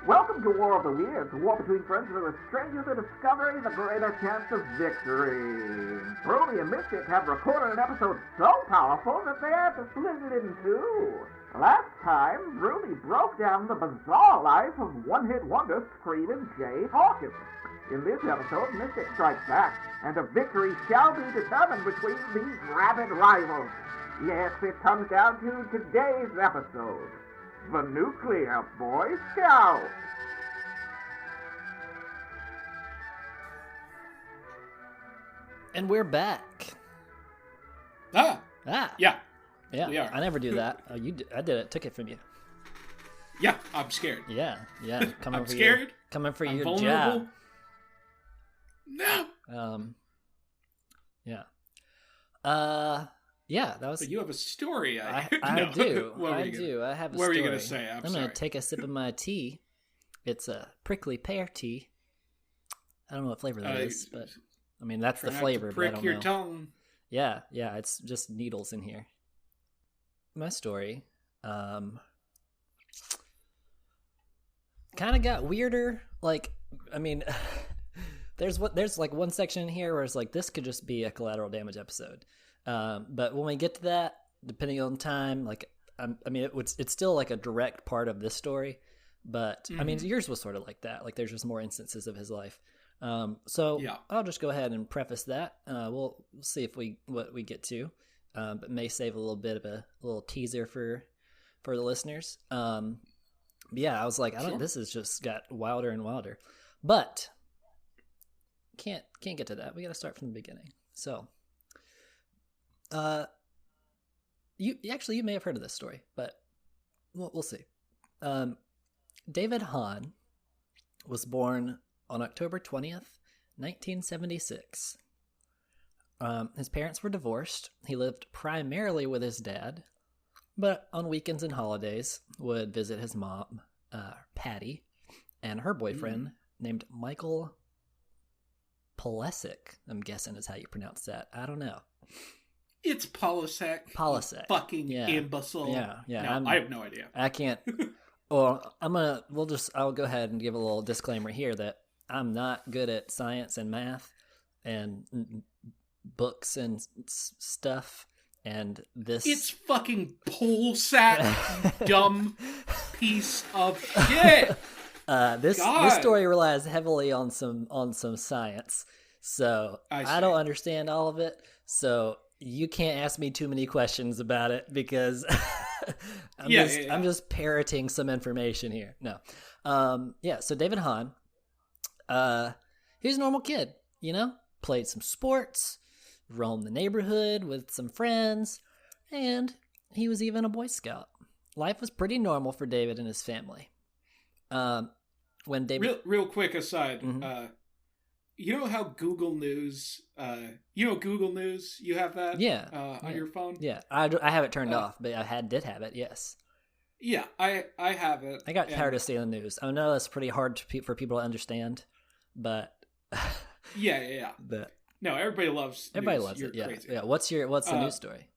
Welcome to War of the Weirds, a war between friends who are strangers in discovery, the greater chance of victory. Broomy and Mystic have recorded an episode so powerful that they had to split it in two. Last time, Broomy broke down the bizarre life of one-hit wonder Screamin Jay Hawkins. In this episode, Mystic strikes back, and a victory shall be determined between these rabid rivals. Yes, it comes down to today's episode. The Nuclear Boy Scout. And we're back. Yeah. Yeah. We are. I never do that. Oh, you did. I did it. Took it from you. Yeah, I'm scared. Yeah. Coming I'm for scared. Coming for I'm your vulnerable. job. No. Yeah. Yeah, that was. But you have a story. I No. do. What were I you do. I have a What story. were you going to say? I'm going sorry. to take a sip of my tea. It's a prickly pear tea. I don't know what flavor that is, but I mean that's the Try not to flavor. But I prick don't your know. tongue. Yeah, it's just needles in here. My story kind of got weirder. Like, I mean, there's like one section in here where it's like this could just be a collateral damage episode. But when we get to that, depending on time, like I mean, it's still like a direct part of this story. But I mean, yours was sort of like that. Like, there's just more instances of his life. So Yeah. I'll just go ahead and preface that. We'll see if what we get to, but may save a little bit of a little teaser for the listeners. Yeah, I was like, this has just got wilder and wilder, but can't get to that. We got to start from the beginning. So, you may have heard of this story, but we'll see. David Hahn was born on October 20th, 1976. His parents were divorced. He lived primarily with his dad, but on weekends and holidays would visit his mom, Patty, and her boyfriend named Michael Polesic. I'm guessing is how you pronounce that. I don't know. It's Polesic. Polesic. Fucking imbecile. Yeah. No, I have no idea. I can't. Well, I'll go ahead and give a little disclaimer here that I'm not good at science and math and books and stuff. And this. It's fucking Polsac, dumb piece of shit. This story relies heavily on some science, so I don't understand all of it. So you can't ask me too many questions about it because I'm just parroting some information here. No, So David Hahn, he's a normal kid, played some sports, roamed the neighborhood with some friends, and he was even a Boy Scout. Life was pretty normal for David and his family. When David, real quick aside, you know how Google News, Google News, you have that on your phone? Yeah, I have it turned off, but I did have it, yes. Yeah, I have it. I got tired of seeing the news. I know that's pretty hard for people to understand, but... yeah. But no, everybody loves news. Everybody loves You're it, yeah. crazy. Yeah. What's the news story?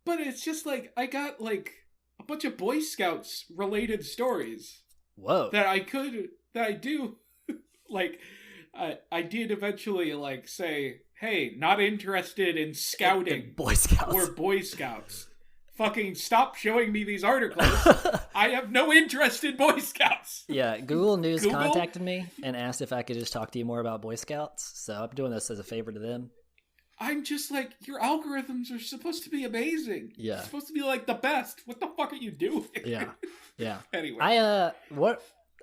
But it's just like, I got like a bunch of Boy Scouts related stories. Whoa. That I do, like... I did eventually, like, say, hey, not interested in scouting. Boy Scouts. We're Boy Scouts. Fucking stop showing me these articles. I have no interest in Boy Scouts. Yeah, Google News contacted me and asked if I could just talk to you more about Boy Scouts. So I'm doing this as a favor to them. I'm just like, your algorithms are supposed to be amazing. Yeah. It's supposed to be, like, the best. What the fuck are you doing? Yeah. Anyway.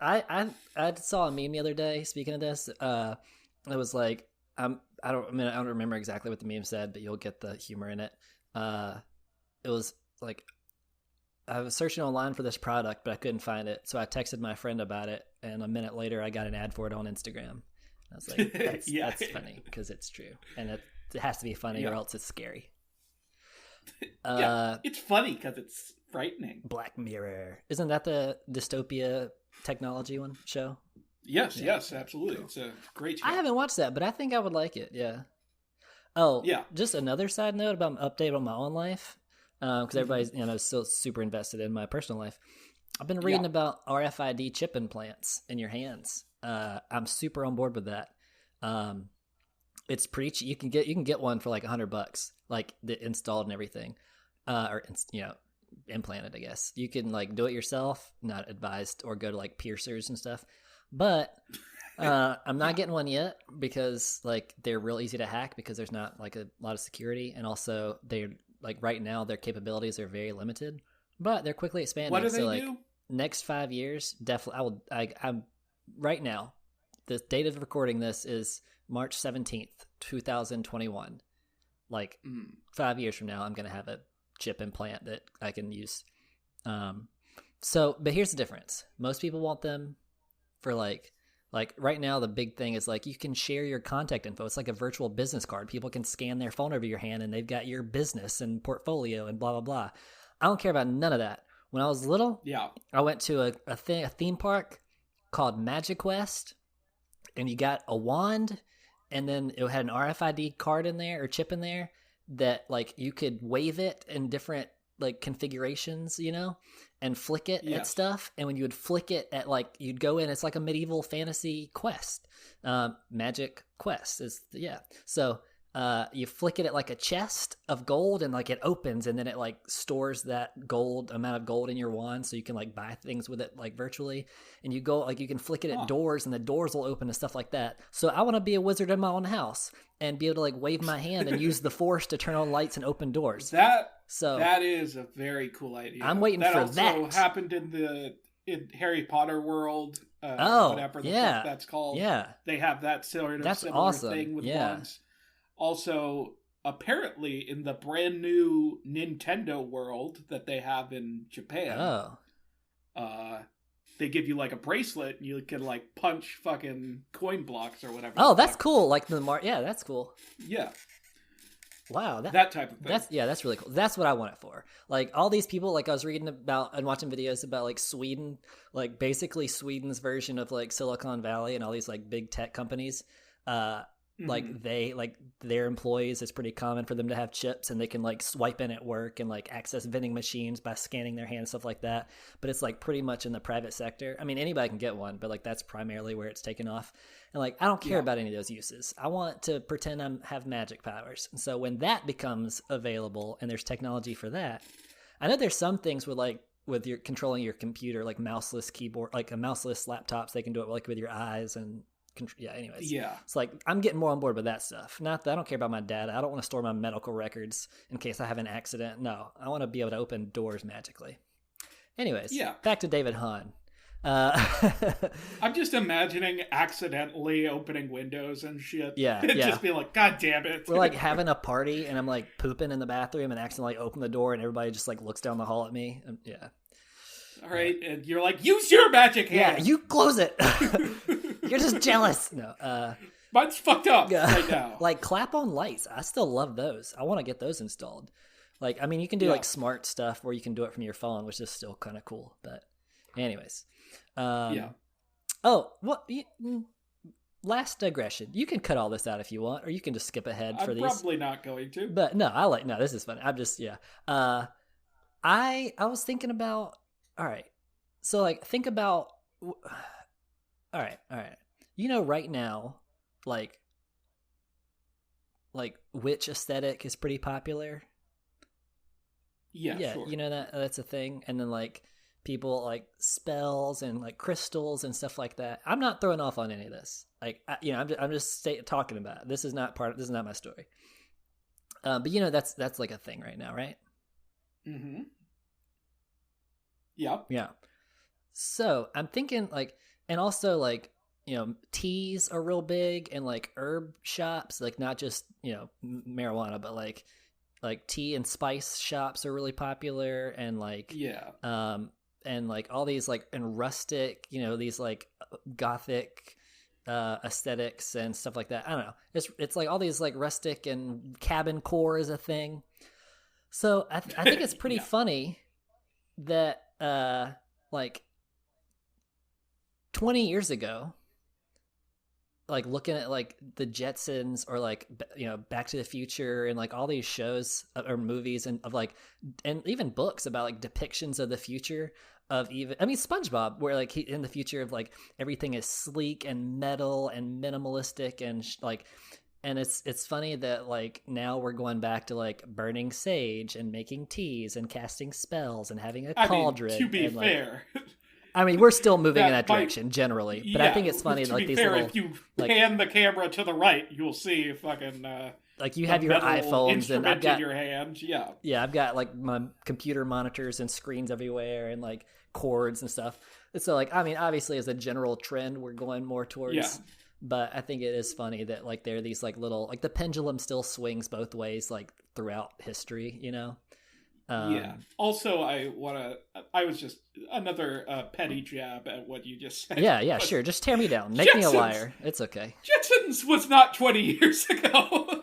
I saw a meme the other day. Speaking of this, it was like I don't remember exactly what the meme said, but you'll get the humor in it. It was like I was searching online for this product, but I couldn't find it, so I texted my friend about it, and a minute later, I got an ad for it on Instagram. I was like, "That's funny because it's true, and it has to be funny or else it's scary." It's funny because it's frightening. Black Mirror, isn't that the dystopia technology show? Yes, absolutely. Cool. It's a great show. I haven't watched that, but I think I would like it. Yeah. Oh, yeah. Just another side note about an update on my own life, because everybody's still super invested in my personal life. I've been reading about RFID chip implants in your hands. I'm super on board with that. It's pretty cheap. You can get one for like $100, like the installed and everything, implanted. I guess you can like do it yourself. Not advised, or go to like piercers and stuff. But I'm not getting one yet because like they're real easy to hack because there's not like a lot of security, and also they're like right now their capabilities are very limited, but they're quickly expanding. What do they do? Like, next 5 years, definitely. I'm right now. The date of recording this is March 17th, 2021. Like 5 years from now, I'm gonna have a chip implant that I can use. But here's the difference. Most people want them for like right now, the big thing is like you can share your contact info. It's like a virtual business card. People can scan their phone over your hand and they've got your business and portfolio and blah, blah, blah. I don't care about none of that. When I was little, I went to a theme park called Magic Quest, and you got a wand, and then it had an RFID card in there or chip in there that like you could wave it in different like configurations, and flick it at stuff. And when you would flick it at like, you'd go in, it's like a medieval fantasy quest. Magic Quest is, So you flick it at like a chest of gold, and like it opens, and then it like stores that amount of gold in your wand, so you can like buy things with it like virtually. And you go like you can flick it at doors, and the doors will open and stuff like that. So I want to be a wizard in my own house and be able to like wave my hand and use the force to turn on lights and open doors. That is a very cool idea. I'm waiting for that. That also happened in Harry Potter world. Whatever the fuck that's called. Yeah, they have that similar awesome. thing with wands. Also, apparently, in the brand new Nintendo world that they have in Japan, they give you like a bracelet, and you can like punch fucking coin blocks or whatever. Oh, that's cool. Like that's cool. Yeah. Wow, that type of thing. That's really cool. That's what I want it for. Like all these people, like I was reading about and watching videos about like Sweden, like basically Sweden's version of like Silicon Valley and all these like big tech companies. Like their employees, it's pretty common for them to have chips, and they can like swipe in at work and like access vending machines by scanning their hands, stuff like that. But it's like pretty much in the private sector. I mean, anybody can get one, but like that's primarily where it's taken off. And like I don't care about any of those uses. I want to pretend I have magic powers. And so when that becomes available and there's technology for that, I know there's some things with your controlling your computer, like mouseless keyboard, like a mouseless laptops, they can do it like with your eyes and anyways. Yeah. It's like I'm getting more on board with that stuff. Not that I don't care about my data. I don't want to store my medical records in case I have an accident. No, I want to be able to open doors magically. Anyways, back to David Hahn. I'm just imagining accidentally opening windows and shit. Yeah. Just being like, God damn it. We're like having a party and I'm like pooping in the bathroom and accidentally open the door and everybody just like looks down the hall at me. All right, and you're like, use your magic hand. Yeah, you close it. You're just jealous. No, mine's fucked up right now. Like clap on lights. I still love those. I want to get those installed. Like, I mean, you can do like smart stuff where you can do it from your phone, which is still kind of cool. But, anyways, Oh, what? Last digression. You can cut all this out if you want, or you can just skip ahead for these. I'm probably not going to. But no, this is fun. I'm just I was thinking about. All right, so like think about. All right. Right now, like witch aesthetic is pretty popular. Yeah, sure. That's a thing, and then like people like spells and like crystals and stuff like that. I'm not throwing off on any of this. Like I'm just talking about it. This is not my story. But that's like a thing right now, right? Mm-hmm. Yep. Yeah. So I'm thinking like, and also like, teas are real big, and like herb shops, like not just, marijuana, but like tea and spice shops are really popular, and like, and like all these like, and rustic, these like gothic aesthetics and stuff like that. I don't know. It's like all these like rustic and cabin core is a thing. So I think it's pretty funny that like 20 years ago, like looking at like the Jetsons or like Back to the Future and like all these shows or movies and of like, and even books about like depictions of the future, of even, I mean, SpongeBob, where like in the future of like everything is sleek and metal and minimalistic and like, and it's funny that like now we're going back to like burning sage and making teas and casting spells and having a cauldron. To be and, fair, I mean, we're still moving in that direction generally, but I think it's funny to like be these fair, little. If you like, pan the camera to the right, you'll see fucking. Like you have your iPhones and I've got in your hand, yeah, I've got like my computer monitors and screens everywhere and like cords and stuff. And so like, I mean, obviously as a general trend, we're going more towards, but I think it is funny that like there are these like little, like the pendulum still swings both ways, like throughout history, you know? Also, I was just another petty jab at what you just said. Yeah, sure. Just tear me down. Make me a liar. It's okay. Jetsons was not 20 years ago.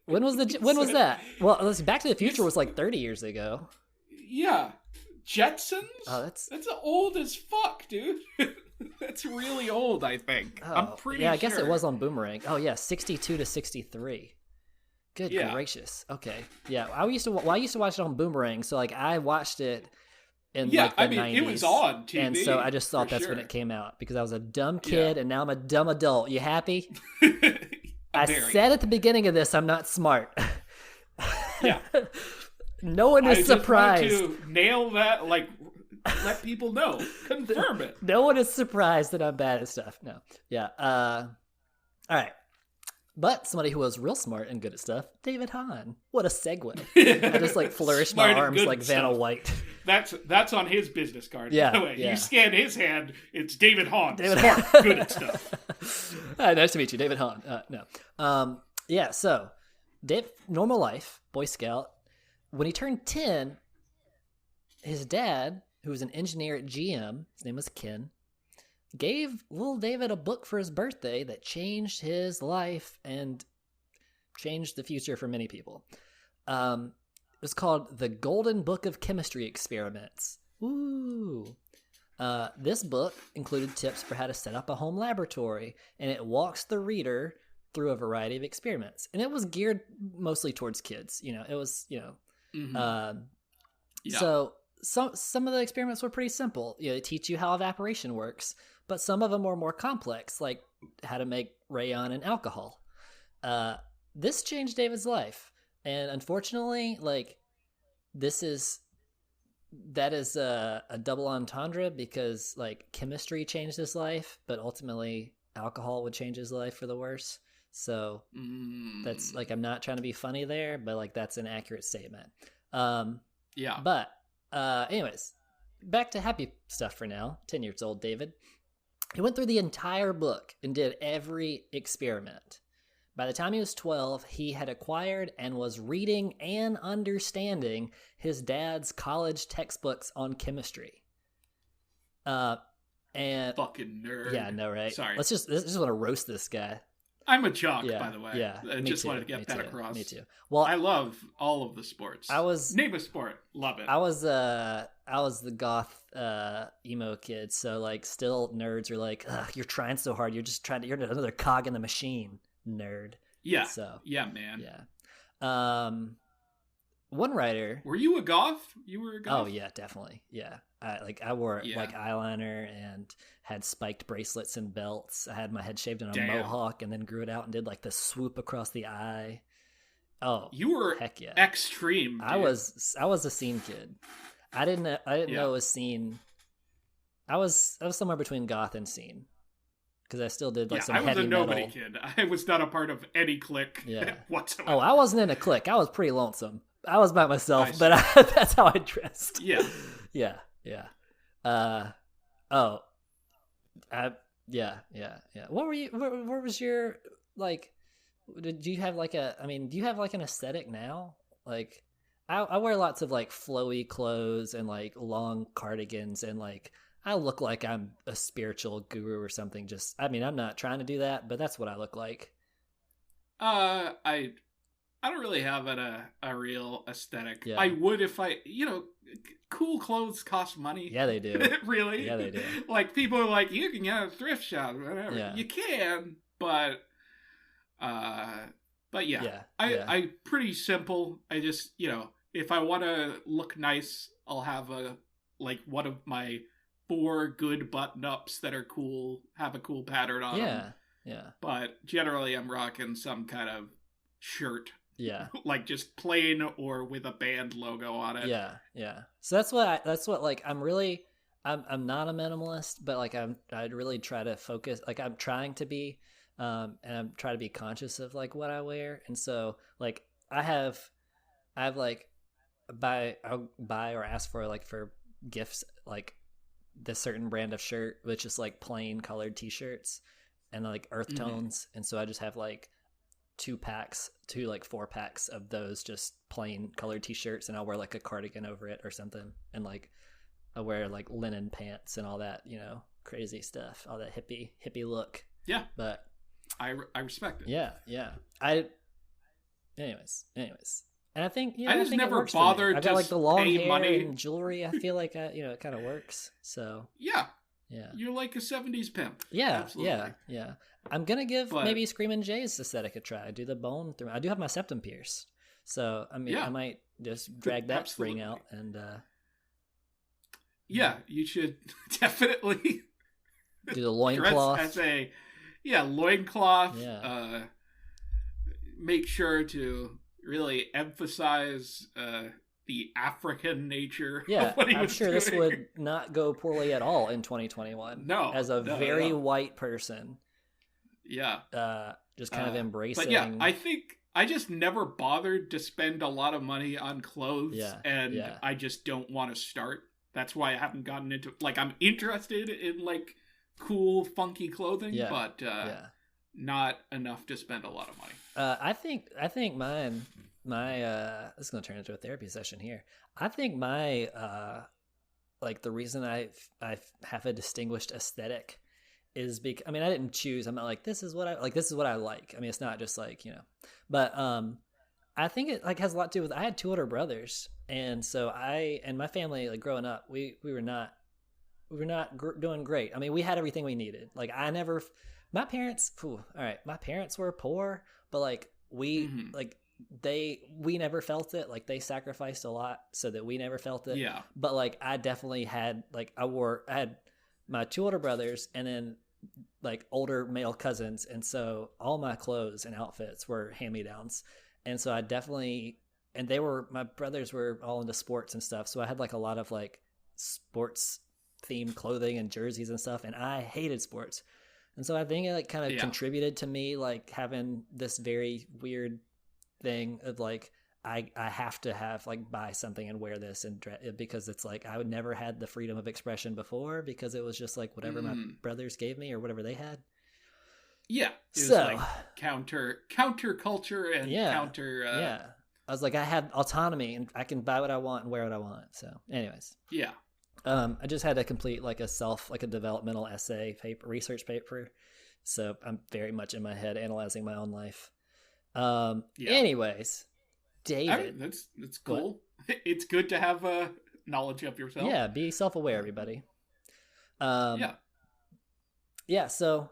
When was that? Well, Back to the Future was like 30 years ago. Yeah. Jetsons? Oh, that's old as fuck, dude. That's really old, I think. I'm pretty sure. Yeah, I guess it was on Boomerang. Oh, yeah, 62 to 63. Good gracious. Okay. Yeah, I used to watch it on Boomerang, so like I watched it in like the 90s. It was on TV. And so I just thought that's when it came out because I was a dumb kid and now I'm a dumb adult. You happy? I said at the beginning of this, I'm not smart. Yeah. No one is surprised. I just wanted to nail that, like, let people know. Confirm it. No one is surprised that I'm bad at stuff. No. Yeah. All right. But somebody who was real smart and good at stuff, David Hahn. What a segue. I just like flourished my arms like Vanna White. That's on his business card. Yeah. By the way, you scan his hand, it's David Hahn. Smart, good at stuff. Hi, nice to meet you, David Hahn. No. Yeah, so Dave, normal life, Boy Scout. When he turned 10, his dad, who was an engineer at GM, his name was Ken, gave little David a book for his birthday that changed his life and changed the future for many people. It was called The Golden Book of Chemistry Experiments. Ooh. This book included tips for how to set up a home laboratory, and it walks the reader through a variety of experiments. And it was geared mostly towards kids. You know, it was, you know. So some of the experiments were pretty simple. You know, they teach you how evaporation works, but some of them were more complex, like how to make rayon and alcohol. This changed David's life, and unfortunately, like that is a double entendre because like chemistry changed his life, but ultimately alcohol would change his life for the worse. So that's like, I'm not trying to be funny there, but like that's an accurate statement. But anyways, back to happy stuff for now. 10 years old David. He went through the entire book and did every experiment. By the time he was 12, he had acquired and was reading and understanding his dad's college textbooks on chemistry. And fucking nerd. Yeah, no, right? Sorry. Let's just want to roast this guy. I'm a jock, by the way. Yeah, I just wanted to get that across. Me too. Well, I love all of the sports. Name a sport. Love it. I was the goth emo kid, so like still nerds are like, ugh, you're trying so hard. You're another cog in the machine, nerd. Yeah. So yeah, man. Yeah. One writer. Were you a goth? You were a goth? Oh yeah, definitely. Yeah. I wore like eyeliner and had spiked bracelets and belts. I had my head shaved in a mohawk and then grew it out and did like the swoop across the eye. Oh, you were heck yeah, extreme. Dude. I was a scene kid. I didn't know it was scene. I was somewhere between goth and scene because I still did like some heavy metal. I was a nobody kid. I was not a part of any clique whatsoever. Oh, I wasn't in a clique. I was pretty lonesome. I was by myself, but that's how I dressed. Yeah. Yeah. What were you? What was your like? Do you have like do you have like an aesthetic now? Like, I wear lots of like flowy clothes and like long cardigans and like I look like I'm a spiritual guru or something. I'm not trying to do that, but that's what I look like. I don't really have a real aesthetic. Yeah. I would if cool clothes cost money. Yeah, they do. Really? Yeah, they do. Like, people are like, you can get a thrift shop, whatever. Yeah. You can, but yeah. I pretty simple. I just, if I want to look nice, I'll have a like one of my 4 good button-ups that are cool, have a cool pattern on them. Yeah. But generally I'm rocking some kind of shirt. Yeah. Like just plain or with a band logo on it. Yeah. So that's what like I'm not a minimalist, but like I'd really try to focus, like I'm trying to be, and I'm trying to be conscious of like what I wear. And so like I'll buy or ask for like for gifts, like this certain brand of shirt, which is like plain colored t-shirts and like earth tones. And so I just have like 2 like 4 packs of those just plain colored t-shirts, and I'll wear like a cardigan over it or something. And like I wear like linen pants and all that, you know, crazy stuff, all that hippie look. Yeah. But I respect it. Yeah. Anyways. And I think, you know, I just never works bothered I got like the long hair money. and jewelry. I feel like it kind of works. So yeah. Yeah. You're like a 70s pimp. Yeah. Absolutely. Yeah. I'm going to give maybe Screamin Jay's aesthetic a try. I do the bone through. I do have my septum pierced. So, I mean, I might just drag that ring out and yeah, you should definitely do the loincloth. As a loincloth. Yeah. Make sure to really emphasize the African nature of what he was sure doing. This would not go poorly at all in 2021. No. As a very white person. Yeah. Just kind of embracing. But yeah, I think I just never bothered to spend a lot of money on clothes, and I just don't want to start. That's why I haven't gotten into, like, I'm interested in like cool, funky clothing, but not enough to spend a lot of money. I think my this is going to turn into a therapy session here. I think my like the reason I have a distinguished aesthetic is because, I mean, I didn't choose. I'm not like, this is what I like. I mean, it's not just like, you know, but I think it like has a lot to do with, I had 2 older brothers, and so my family, like growing up, we were not doing great. I mean, we had everything we needed. Like my parents were poor, but like we never felt it. Like they sacrificed a lot so that we never felt it. Yeah. But like I definitely had, like I had my 2 older brothers and then like older male cousins, and so all my clothes and outfits were hand-me-downs. And so I definitely, and my brothers were all into sports and stuff, so I had like a lot of like sports themed clothing and jerseys and stuff, and I hated sports. And so I think it like kind of contributed to me like having this very weird thing of like I have to have like buy something and wear this and because it's like I would never had the freedom of expression before, because it was just like whatever my brothers gave me or whatever they had. Yeah. It was like counter culture and counter. I was like, I had autonomy and I can buy what I want and wear what I want. So anyways. Yeah. I just had to complete like a developmental essay research paper. So I'm very much in my head analyzing my own life. Anyways, David. That's cool. What? It's good to have knowledge of yourself. Yeah. Be self-aware, everybody. Yeah. So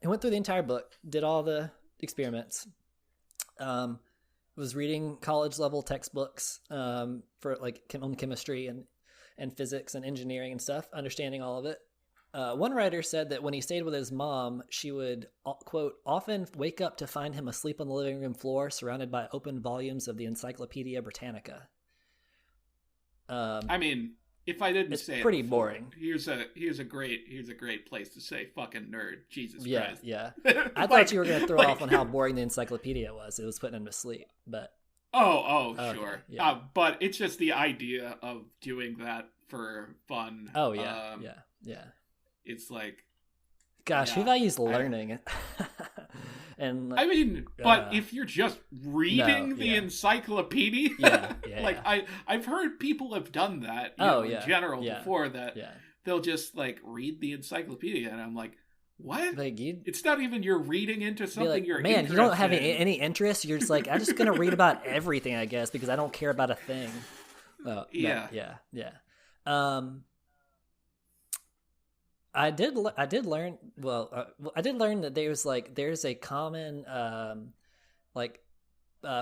I went through the entire book, did all the experiments, was reading college level textbooks for like on chemistry and physics and engineering and stuff, understanding all of it. One writer said that when he stayed with his mom, she would, quote, often wake up to find him asleep on the living room floor surrounded by open volumes of the Encyclopedia Britannica. I mean, if I didn't say pretty it before, boring. Here's a great place to say fucking nerd. Jesus Christ. Yeah. I thought you were going to throw off on how boring the encyclopedia was. It was putting him to sleep, but. Okay, sure. Yeah. But it's just the idea of doing that for fun. Oh yeah. Yeah. It's like, gosh, who values learning? And I mean, but if you're just reading the encyclopedia, like I've heard people have done that in general before that they'll just like read the encyclopedia, and I'm like, what? Like it's not even you're reading into something like, you're man, you don't have any interest. You're just like, I'm just gonna read about everything, I guess, because I don't care about a thing. Yeah. I did learn that there's a common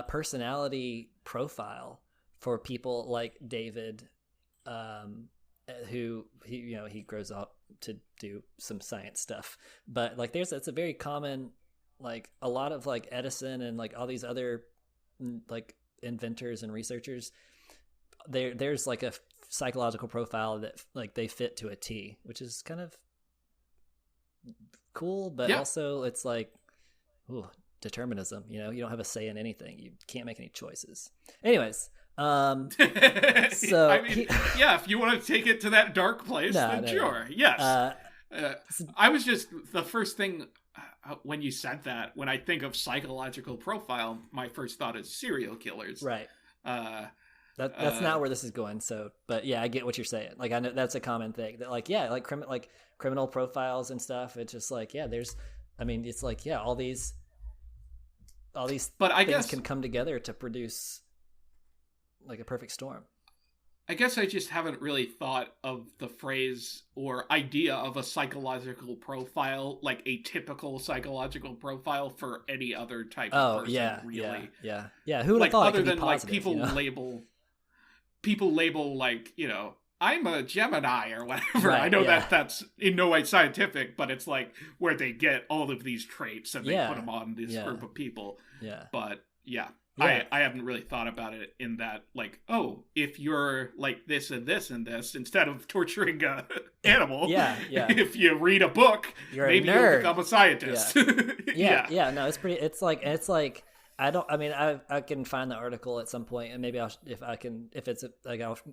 personality profile for people like David who he grows up to do some science stuff. But like it's a very common, like a lot of like Edison and like all these other like inventors and researchers, there's like a psychological profile that like they fit to a T, which is kind of cool, but also it's like, ooh, determinism. You don't have a say in anything. You can't make any choices. Anyways, so I mean, if you want to take it to that dark place, then sure. Yes. I was just, the first thing when you said that, when I think of psychological profile, my first thought is serial killers. Right. That's not where this is going. So, but yeah, I get what you're saying. Like, I know that's a common thing that like criminal profiles and stuff. It's just like, it's like, all these but I things guess can come together to produce like a perfect storm. I guess I just haven't really thought of the phrase or idea of a psychological profile, like a typical psychological profile for any other type of person. Really. Yeah. Who would have thought? Other than positive, like people label like, I'm a Gemini or whatever. Right, I know that's in no way scientific, but it's like where they get all of these traits and they put them on this group of people. Yeah. But I haven't really thought about it in that, like, if you're like this and this and this, instead of torturing an animal, if you read a book, maybe you'll become a scientist. No, it's like, I can find the article at some point, and maybe I'll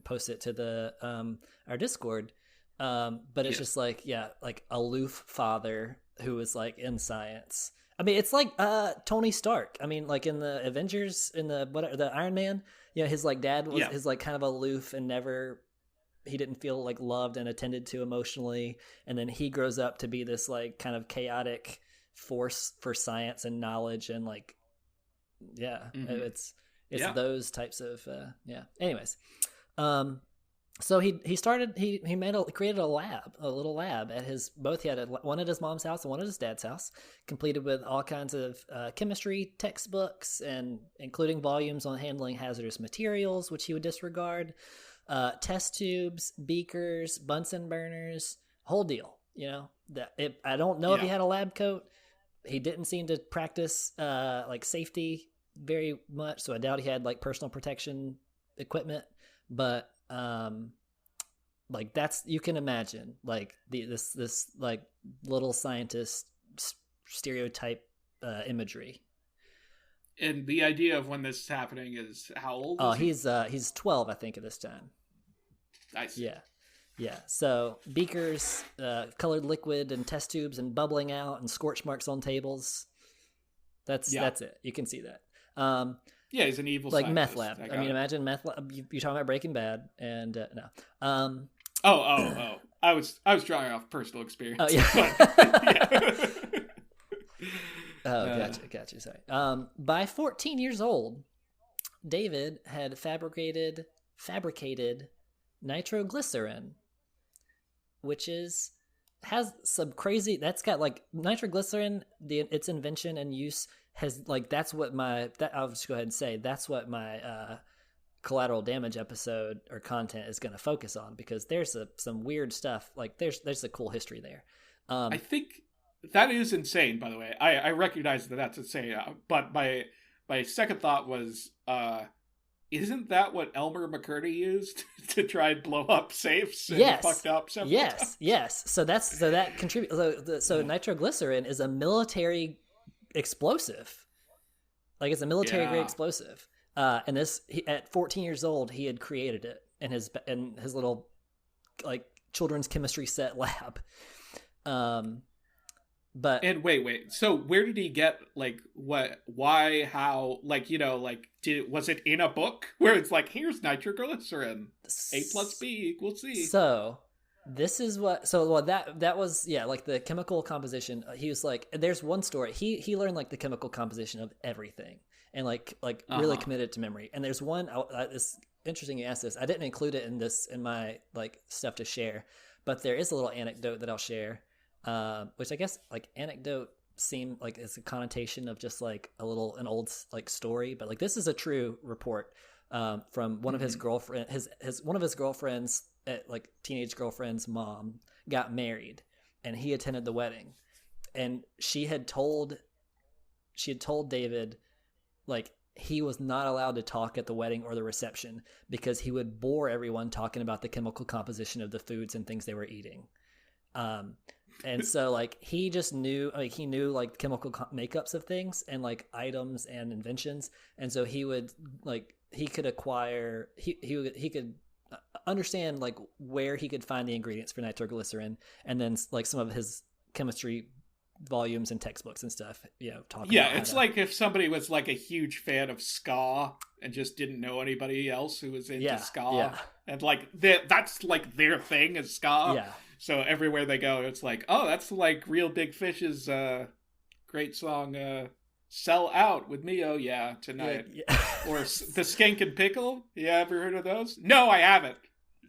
post it to the, our Discord. But it's just like, like aloof father who is like in science. I mean, it's like Tony Stark. I mean, like in the Avengers, in the Iron Man, his like dad was his like kind of aloof and he didn't feel like loved and attended to emotionally. And then he grows up to be this like kind of chaotic force for science and knowledge and like, it's those types of, Anyways, so he created a little lab at he had one at his mom's house and one at his dad's house, completed with all kinds of chemistry textbooks and including volumes on handling hazardous materials, which he would disregard, test tubes, beakers, Bunsen burners, whole deal. I don't know if he had a lab coat. He didn't seem to practice like safety very much, so I doubt he had like personal protection equipment, but like that's, you can imagine like this like little scientist stereotype imagery. And the idea of when this is happening is how old is he? He's 12, I think, at this time. I see. Yeah. So beakers, colored liquid, and test tubes, and bubbling out, and scorch marks on tables. That's it. You can see that. He's an evil like scientist. meth lab. I mean, imagine meth lab. You're talking about Breaking Bad, and no. I was drawing off personal experience. Oh yeah. Gotcha. Sorry. By 14 years old, David had fabricated nitroglycerin, which has some crazy. That's got like nitroglycerin. Its invention and use has like I'll just go ahead and say that's what my collateral damage episode or content is going to focus on, because there's some weird stuff. Like there's a cool history there. I think that is insane, by the way. I recognize that's insane, but my second thought was, isn't that what Elmer McCurdy used to try and blow up safes and fucked up several times? Yes. So that contributes. So nitroglycerin is a military explosive. Like it's a military grade explosive. And at 14 years old, he had created it in his little like children's chemistry set lab. But and wait. So where did he get like what? Why? How? Like was it in a book where it's like, here's nitroglycerin, A plus B equals C? So this is what. So well, that was like the chemical composition. He was like, there's one story. He learned like the chemical composition of everything and like really committed to memory. And there's one. It's interesting you asked this. I didn't include it in my like stuff to share, but there is a little anecdote that I'll share. Which I guess like anecdote seem like it's a connotation of just like an old like story, but like this is a true report. from one of his girlfriend, one of his girlfriends, like teenage girlfriend's mom, got married, and he attended the wedding, and she had told David, like, he was not allowed to talk at the wedding or the reception because he would bore everyone talking about the chemical composition of the foods and things they were eating. And so, like, he just knew, like, he knew, like, chemical makeups of things and, like, items and inventions. And so he would, like, he could acquire, he could understand, like, where he could find the ingredients for nitroglycerin, and then, like, some of his chemistry volumes and textbooks and stuff, talking about it's like if somebody was like a huge fan of ska and just didn't know anybody else who was into ska, and like that's like their thing is ska. So everywhere they go, it's like, oh, that's like Real Big Fish's great song, Sell Out with me, oh yeah, tonight. Or the Skank and Pickle. Yeah, ever heard of those? No, I haven't.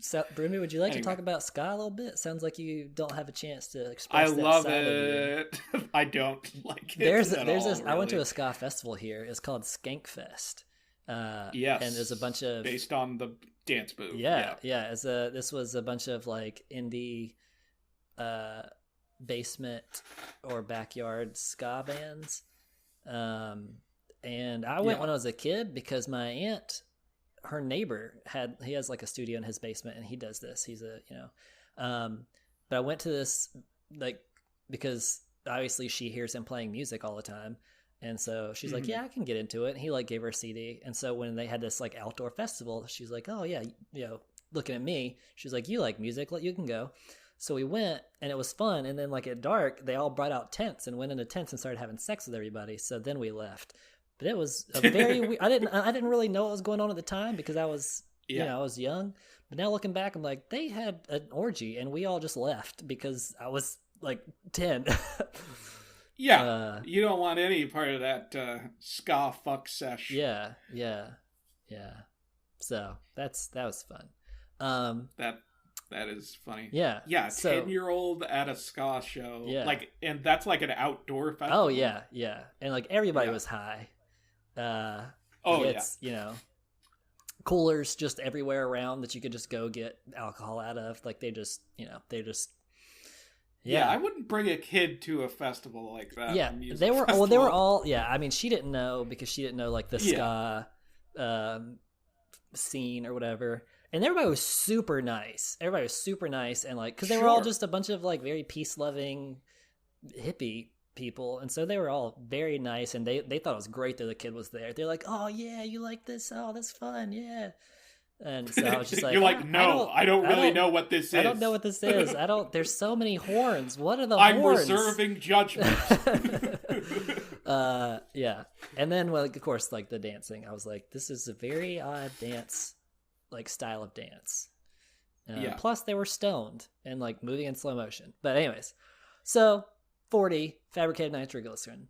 So, Broomy, would you like to talk about ska a little bit? Sounds like you don't have a chance to express that I love side it. I don't like it. There's really. I went to a ska festival here. It's called Skank Fest. Yes, and there's a bunch of based on the dance booth. This was a bunch of like indie, basement or backyard ska bands. And I went when I was a kid because my aunt, her neighbor he has like a studio in his basement, and he does this. He's but I went to this, like, because obviously she hears him playing music all the time. And so she's like, yeah, I can get into it. And he like gave her a CD. And so when they had this like outdoor festival, she's like, oh yeah, looking at me, she's like, you like music, you can go. So we went, and it was fun. And then like at dark, they all brought out tents and went into tents and started having sex with everybody. So then we left. But it was a very I didn't really know what was going on at the time because I was I was young. But now looking back, I'm like, they had an orgy and we all just left because I was like 10. You don't want any part of that ska fuck sesh. Yeah. So that was fun. That is funny. Yeah. 10-year-old at a ska show. Yeah. Like, and that's like an outdoor festival. Oh yeah. And like everybody was high. Coolers just everywhere around that you could just go get alcohol out of. Like they just I wouldn't bring a kid to a festival like that. Yeah, they were all. Yeah, I mean, she didn't know because she didn't know like the ska scene or whatever. And everybody was super nice. And like, because they were all just a bunch of like very peace loving hippie people, and so they were all very nice, and they thought it was great that the kid was there. They're like, oh yeah, you like this? Oh, that's fun, yeah. And so I was just like, you're like, no, I don't really know what this is. I don't know what this is. There's so many horns. What are the horns? I'm reserving judgment. Yeah. And then, well, of course, like the dancing, I was like, this is a very odd dance, like style of dance. Plus they were stoned and like moving in slow motion. But anyways, so 40 fabricated nitroglycerin.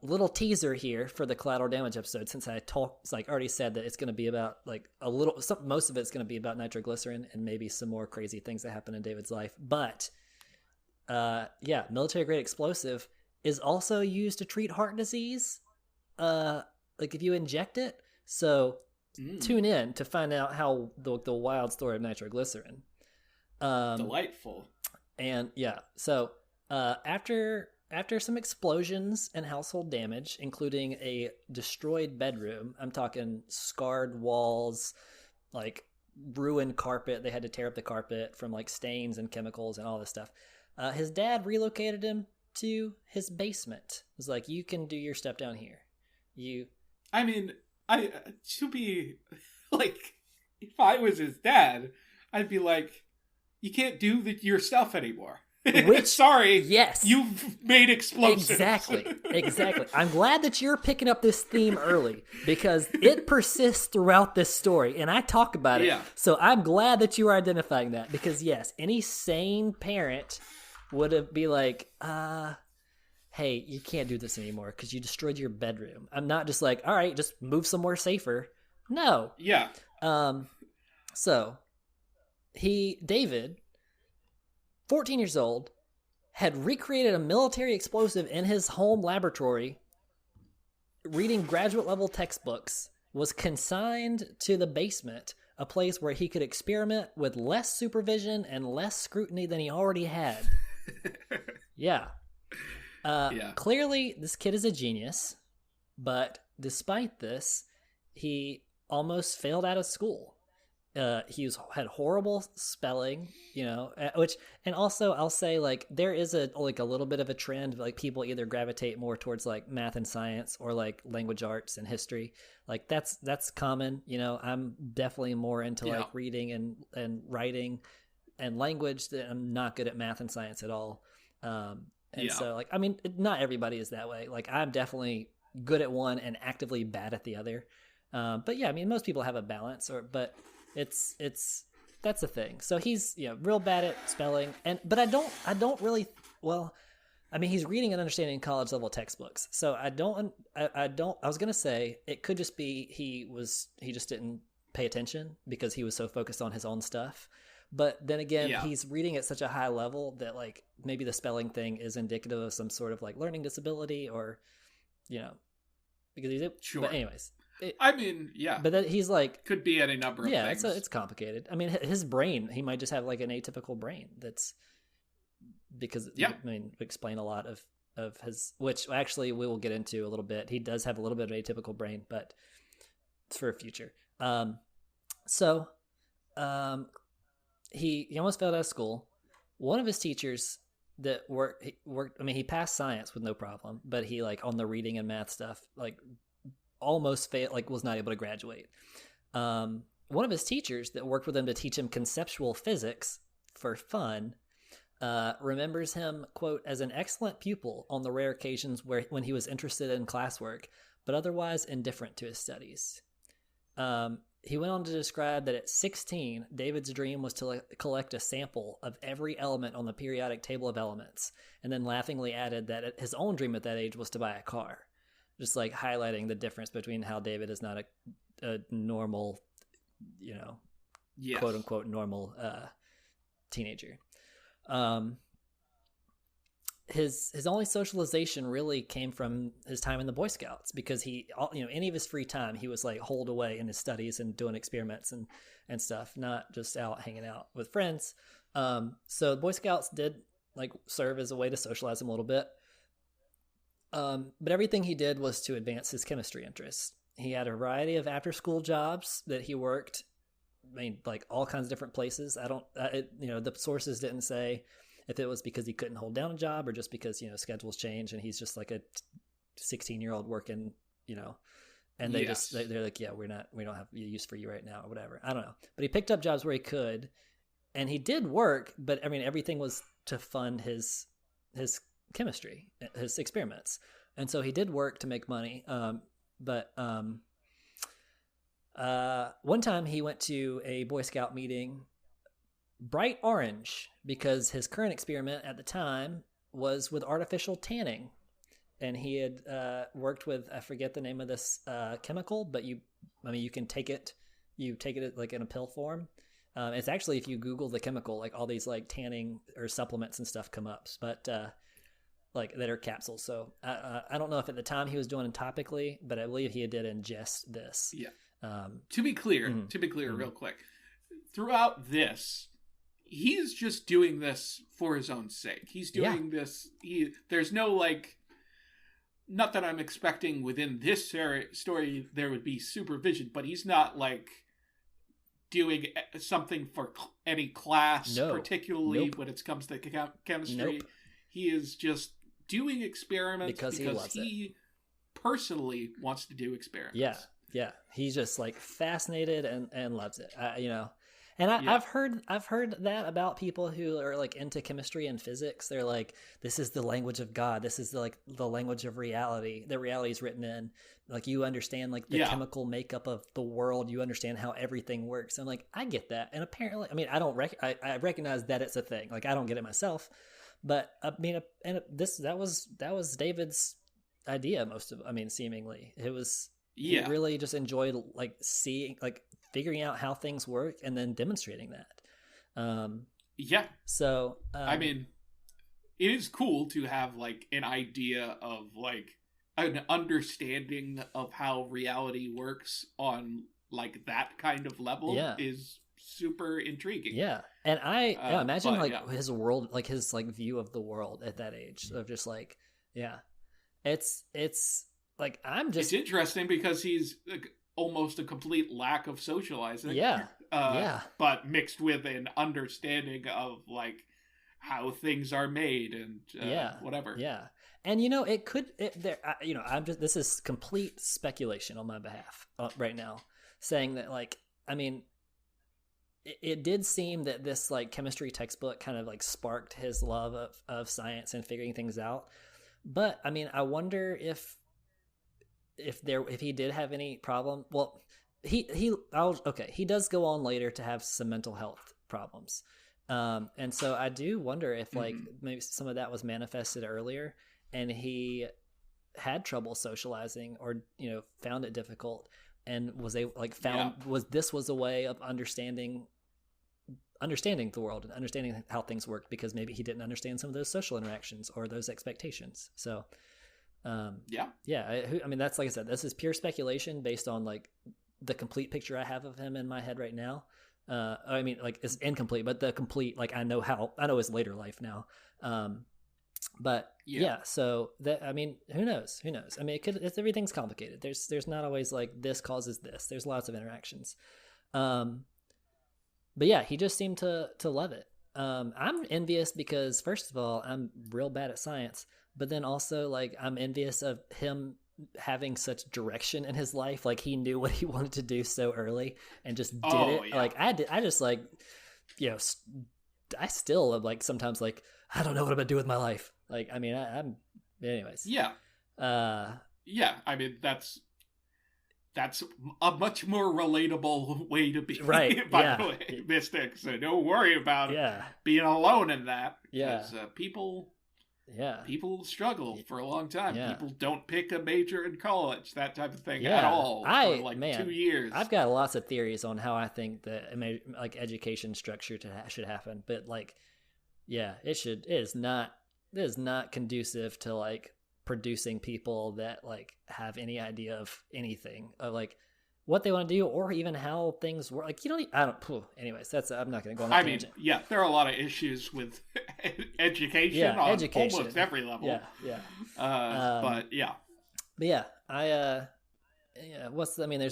Little teaser here for the collateral damage episode, since I already said that it's going to be about like most of it's going to be about nitroglycerin and maybe some more crazy things that happen in David's life. But military grade explosive is also used to treat heart disease. Like if you inject it. So tune in to find out how the wild story of nitroglycerin. Delightful. And so after some explosions and household damage, including a destroyed bedroom, I'm talking scarred walls, like ruined carpet. They had to tear up the carpet from like stains and chemicals and all this stuff. His dad relocated him to his basement. It was like, you can do your stuff down here. To be like, if I was his dad, I'd be like, you can't do your stuff anymore. Sorry. Yes. You've made explosives. Exactly. I'm glad that you're picking up this theme early because it persists throughout this story and I talk about it. Yeah. So I'm glad that you are identifying that because yes, any sane parent would be like, hey, you can't do this anymore because you destroyed your bedroom. I'm not just like, all right, just move somewhere safer. No. Yeah. So David, 14 years old, had recreated a military explosive in his home laboratory, reading graduate level textbooks was consigned to the basement, a place where he could experiment with less supervision and less scrutiny than he already had. Yeah. Clearly, this kid is a genius, but despite this, he almost failed out of school. Had horrible spelling, and also I'll say, like, there is a little bit of a trend, like people either gravitate more towards like math and science or like language arts and history. Like that's common. I'm definitely more into like reading and writing and language. That I'm not good at math and science at all. So like, I mean, not everybody is that way. Like, I'm definitely good at one and actively bad at the other. But yeah, I mean, most people have a balance, but that's a thing. So he's real bad at spelling, but I don't really, well, I mean, he's reading and understanding college level textbooks. So I was gonna say it could just be he just didn't pay attention because he was so focused on his own stuff. But then again, he's reading at such a high level that like maybe the spelling thing is indicative of some sort of like learning disability, or because he's sure. But anyways. I mean, yeah. But then he's like... Could be any number of things. Yeah, it's complicated. I mean, his brain, he might just have like an atypical brain. That's... Because, I mean, explain a lot of his... Which, actually, we will get into a little bit. He does have a little bit of an atypical brain, but it's for a future. He almost failed out of school. One of his teachers that worked... I mean, he passed science with no problem, but he, like, on the reading and math stuff, like... almost failed, like was not able to graduate. One of his teachers that worked with him to teach him conceptual physics for fun remembers him, quote, as an excellent pupil on the rare occasions when he was interested in classwork, but otherwise indifferent to his studies. He went on to describe that at 16, David's dream was to collect a sample of every element on the periodic table of elements, and then laughingly added that his own dream at that age was to buy a car. Just like highlighting the difference between how David is not a normal, quote unquote normal teenager. His only socialization really came from his time in the Boy Scouts, because any of his free time he was like holed away in his studies and doing experiments and stuff, not just out hanging out with friends. So the Boy Scouts did like serve as a way to socialize him a little bit. But everything he did was to advance his chemistry interests. He had a variety of after-school jobs that he worked, I mean, like all kinds of different places. The sources didn't say if it was because he couldn't hold down a job or just because, schedules change and he's just like a 16-year-old working, and they're like, yeah, we don't have use for you right now or whatever. I don't know. But he picked up jobs where he could, and he did work, but I mean, everything was to fund his chemistry, his experiments. And so he did work to make money. But one time he went to a Boy Scout meeting bright orange because his current experiment at the time was with artificial tanning. And he had worked with, I forget the name of this chemical, but you can take it like in a pill form. It's actually, if you Google the chemical, like all these like tanning or supplements and stuff come up, but like that are capsules. So I don't know if at the time he was doing it topically, but I believe he did ingest this. Yeah. To be clear, real quick, throughout this, he's just doing this for his own sake. He's doing this. There's no like, not that I'm expecting within this story there would be supervision, but he's not like doing something for any class, particularly when it comes to chemistry. He is just doing experiments because he personally wants to do experiments. Yeah. He's just like fascinated and loves it. And I've heard that about people who are like into chemistry and physics. They're like, this is the language of God. This is the language of reality. The reality is written in. Like, you understand like the chemical makeup of the world. You understand how everything works. And like, I get that. And apparently, I mean, I recognize that it's a thing. Like, I don't get it myself, but I mean, and that was David's idea. Seemingly it was. He really just enjoyed like seeing, like figuring out how things work and then demonstrating that. So I mean, it is cool to have like an idea of like an understanding of how reality works on like that kind of level is super intriguing. Yeah. And I imagine his world, like his like view of the world at that age of just like, it's like, it's interesting because he's like, almost a complete lack of socializing. But mixed with an understanding of like how things are made and whatever. Yeah. And this is complete speculation on my behalf right now, saying that like, I mean, it did seem that this like chemistry textbook kind of like sparked his love of science and figuring things out. But I mean, I wonder if he did have any problem. Well, he does go on later to have some mental health problems. And so I do wonder if like maybe some of that was manifested earlier and he had trouble socializing or, found it difficult and was a way of understanding the world and understanding how things work, because maybe he didn't understand some of those social interactions or those expectations. So I mean, that's, like I said, this is pure speculation based on like the complete picture I have of him in my head right now. I mean, like it's incomplete, but the complete, like I know his later life now. So that, I mean, who knows? I mean, everything's complicated. There's not always like this causes this. There's lots of interactions. But yeah, he just seemed to love it. I'm envious because first of all, I'm real bad at science, but then also like I'm envious of him having such direction in his life. Like he knew what he wanted to do so early and just did it. Yeah. Like I just like, I still am like sometimes like, I don't know what I'm gonna do with my life. Like, I mean, I'm anyways. Yeah. I mean, that's a much more relatable way to be, right? By the way, Mystic. So don't worry about being alone in that. Because people struggle for a long time. Yeah. People don't pick a major in college, that type of thing at all for like 2 years. I've got lots of theories on how I think that like education structure should happen, but like, it is not conducive to like producing people that like have any idea of anything, of like what they want to do or even how things work. Like, anyways, I'm not going to go on that tangent. There are a lot of issues with education on almost every level. There's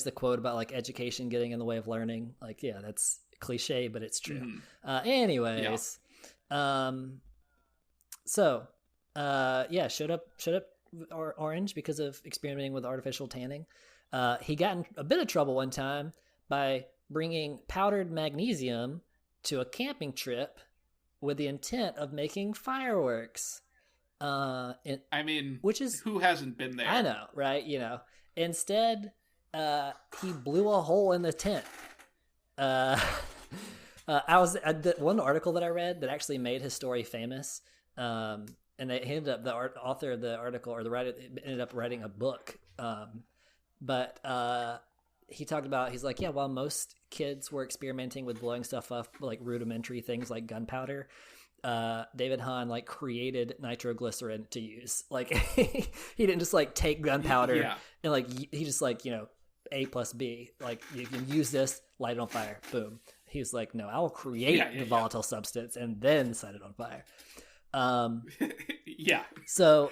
the quote about like education getting in the way of learning. Like, that's cliche, but it's true. Showed up orange because of experimenting with artificial tanning. He got in a bit of trouble one time by bringing powdered magnesium to a camping trip with the intent of making fireworks. Which is, who hasn't been there? I know, right? Instead, he blew a hole in the tent. One article that I read that actually made his story famous. And they ended up, the author of the article or the writer ended up writing a book. But he talked about, he's like, while most kids were experimenting with blowing stuff up, like rudimentary things like gunpowder, David Hahn like created nitroglycerin to use. Like he didn't just like take gunpowder and like he just like, A plus B, like you can use this, light it on fire, boom. He was like, no, I'll create the volatile substance and then set it on fire. So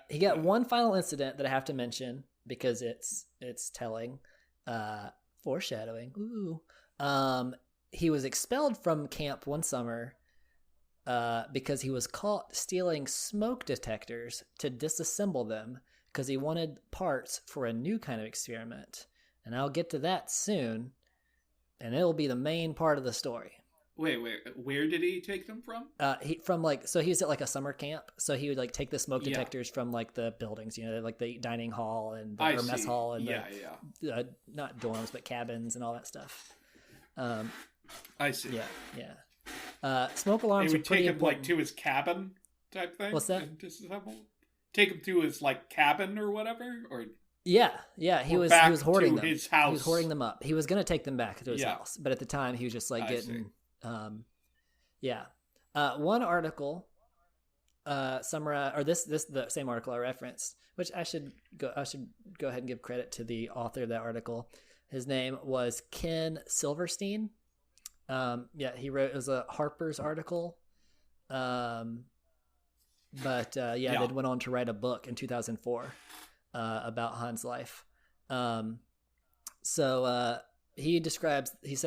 he got one final incident that I have to mention because it's telling, foreshadowing. Ooh. He was expelled from camp one summer because he was caught stealing smoke detectors to disassemble them because he wanted parts for a new kind of experiment. And I'll get to that soon, and it'll be the main part of the story. Wait, where did he take them from? He was at like a summer camp, so he would like take the smoke detectors from like the buildings, like the dining hall and the mess hall and not dorms but cabins and all that stuff. I see. Smoke alarms are pretty important. Like to his cabin type thing. What's that? Take him to his like cabin or whatever, or he was hoarding them. His house. He was hoarding them up. He was going to take them back to his house, but at the time he was just like getting. One article summarize, or this the same article I referenced, which I should go ahead and give credit to the author of that article. His name was Ken Silverstein. He wrote, it was a Harper's article. They went on to write a book in 2004 about Hahn's life. He says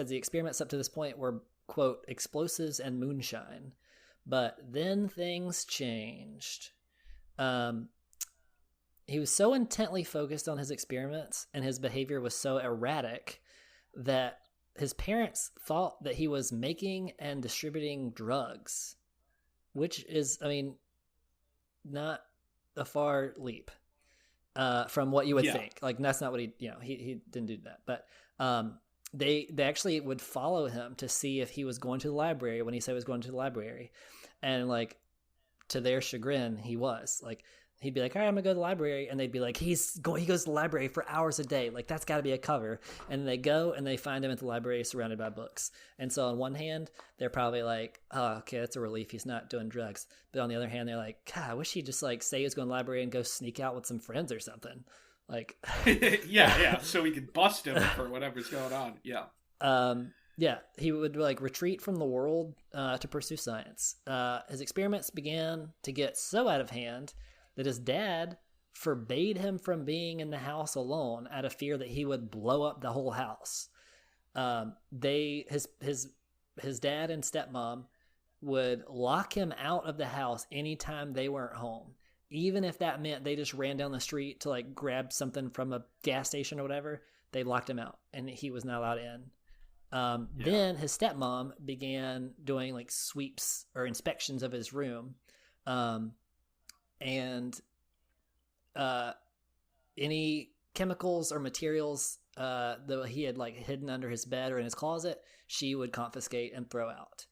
the experiments up to this point were, quote, explosives and moonshine, but then things changed. He was so intently focused on his experiments and his behavior was so erratic that his parents thought that he was making and distributing drugs, which is, I mean, not a far leap from what you would think. Like, that's not what he didn't do that. But they actually would follow him to see if he was going to the library when he said he was going to the library. And, like, to their chagrin, he was. Like, he'd be like, all right, I'm going to go to the library. And they'd be like, he goes to the library for hours a day. Like, that's got to be a cover. And they go and they find him at the library surrounded by books. And so on one hand, they're probably like, oh, okay, that's a relief. He's not doing drugs. But on the other hand, they're like, God, I wish he'd just, like, say he was going to the library and go sneak out with some friends or something. Like, so we could bust him for whatever's going on. He would, like, retreat from the world to pursue science. His experiments began to get so out of hand that his dad forbade him from being in the house alone out of fear that he would blow up the whole house. His dad and stepmom would lock him out of the house anytime they weren't home, even if that meant they just ran down the street to, like, grab something from a gas station or whatever. They locked him out and he was not allowed in. Then his stepmom began doing, like, sweeps or inspections of his room. Any chemicals or materials that he had, like, hidden under his bed or in his closet, she would confiscate and throw out.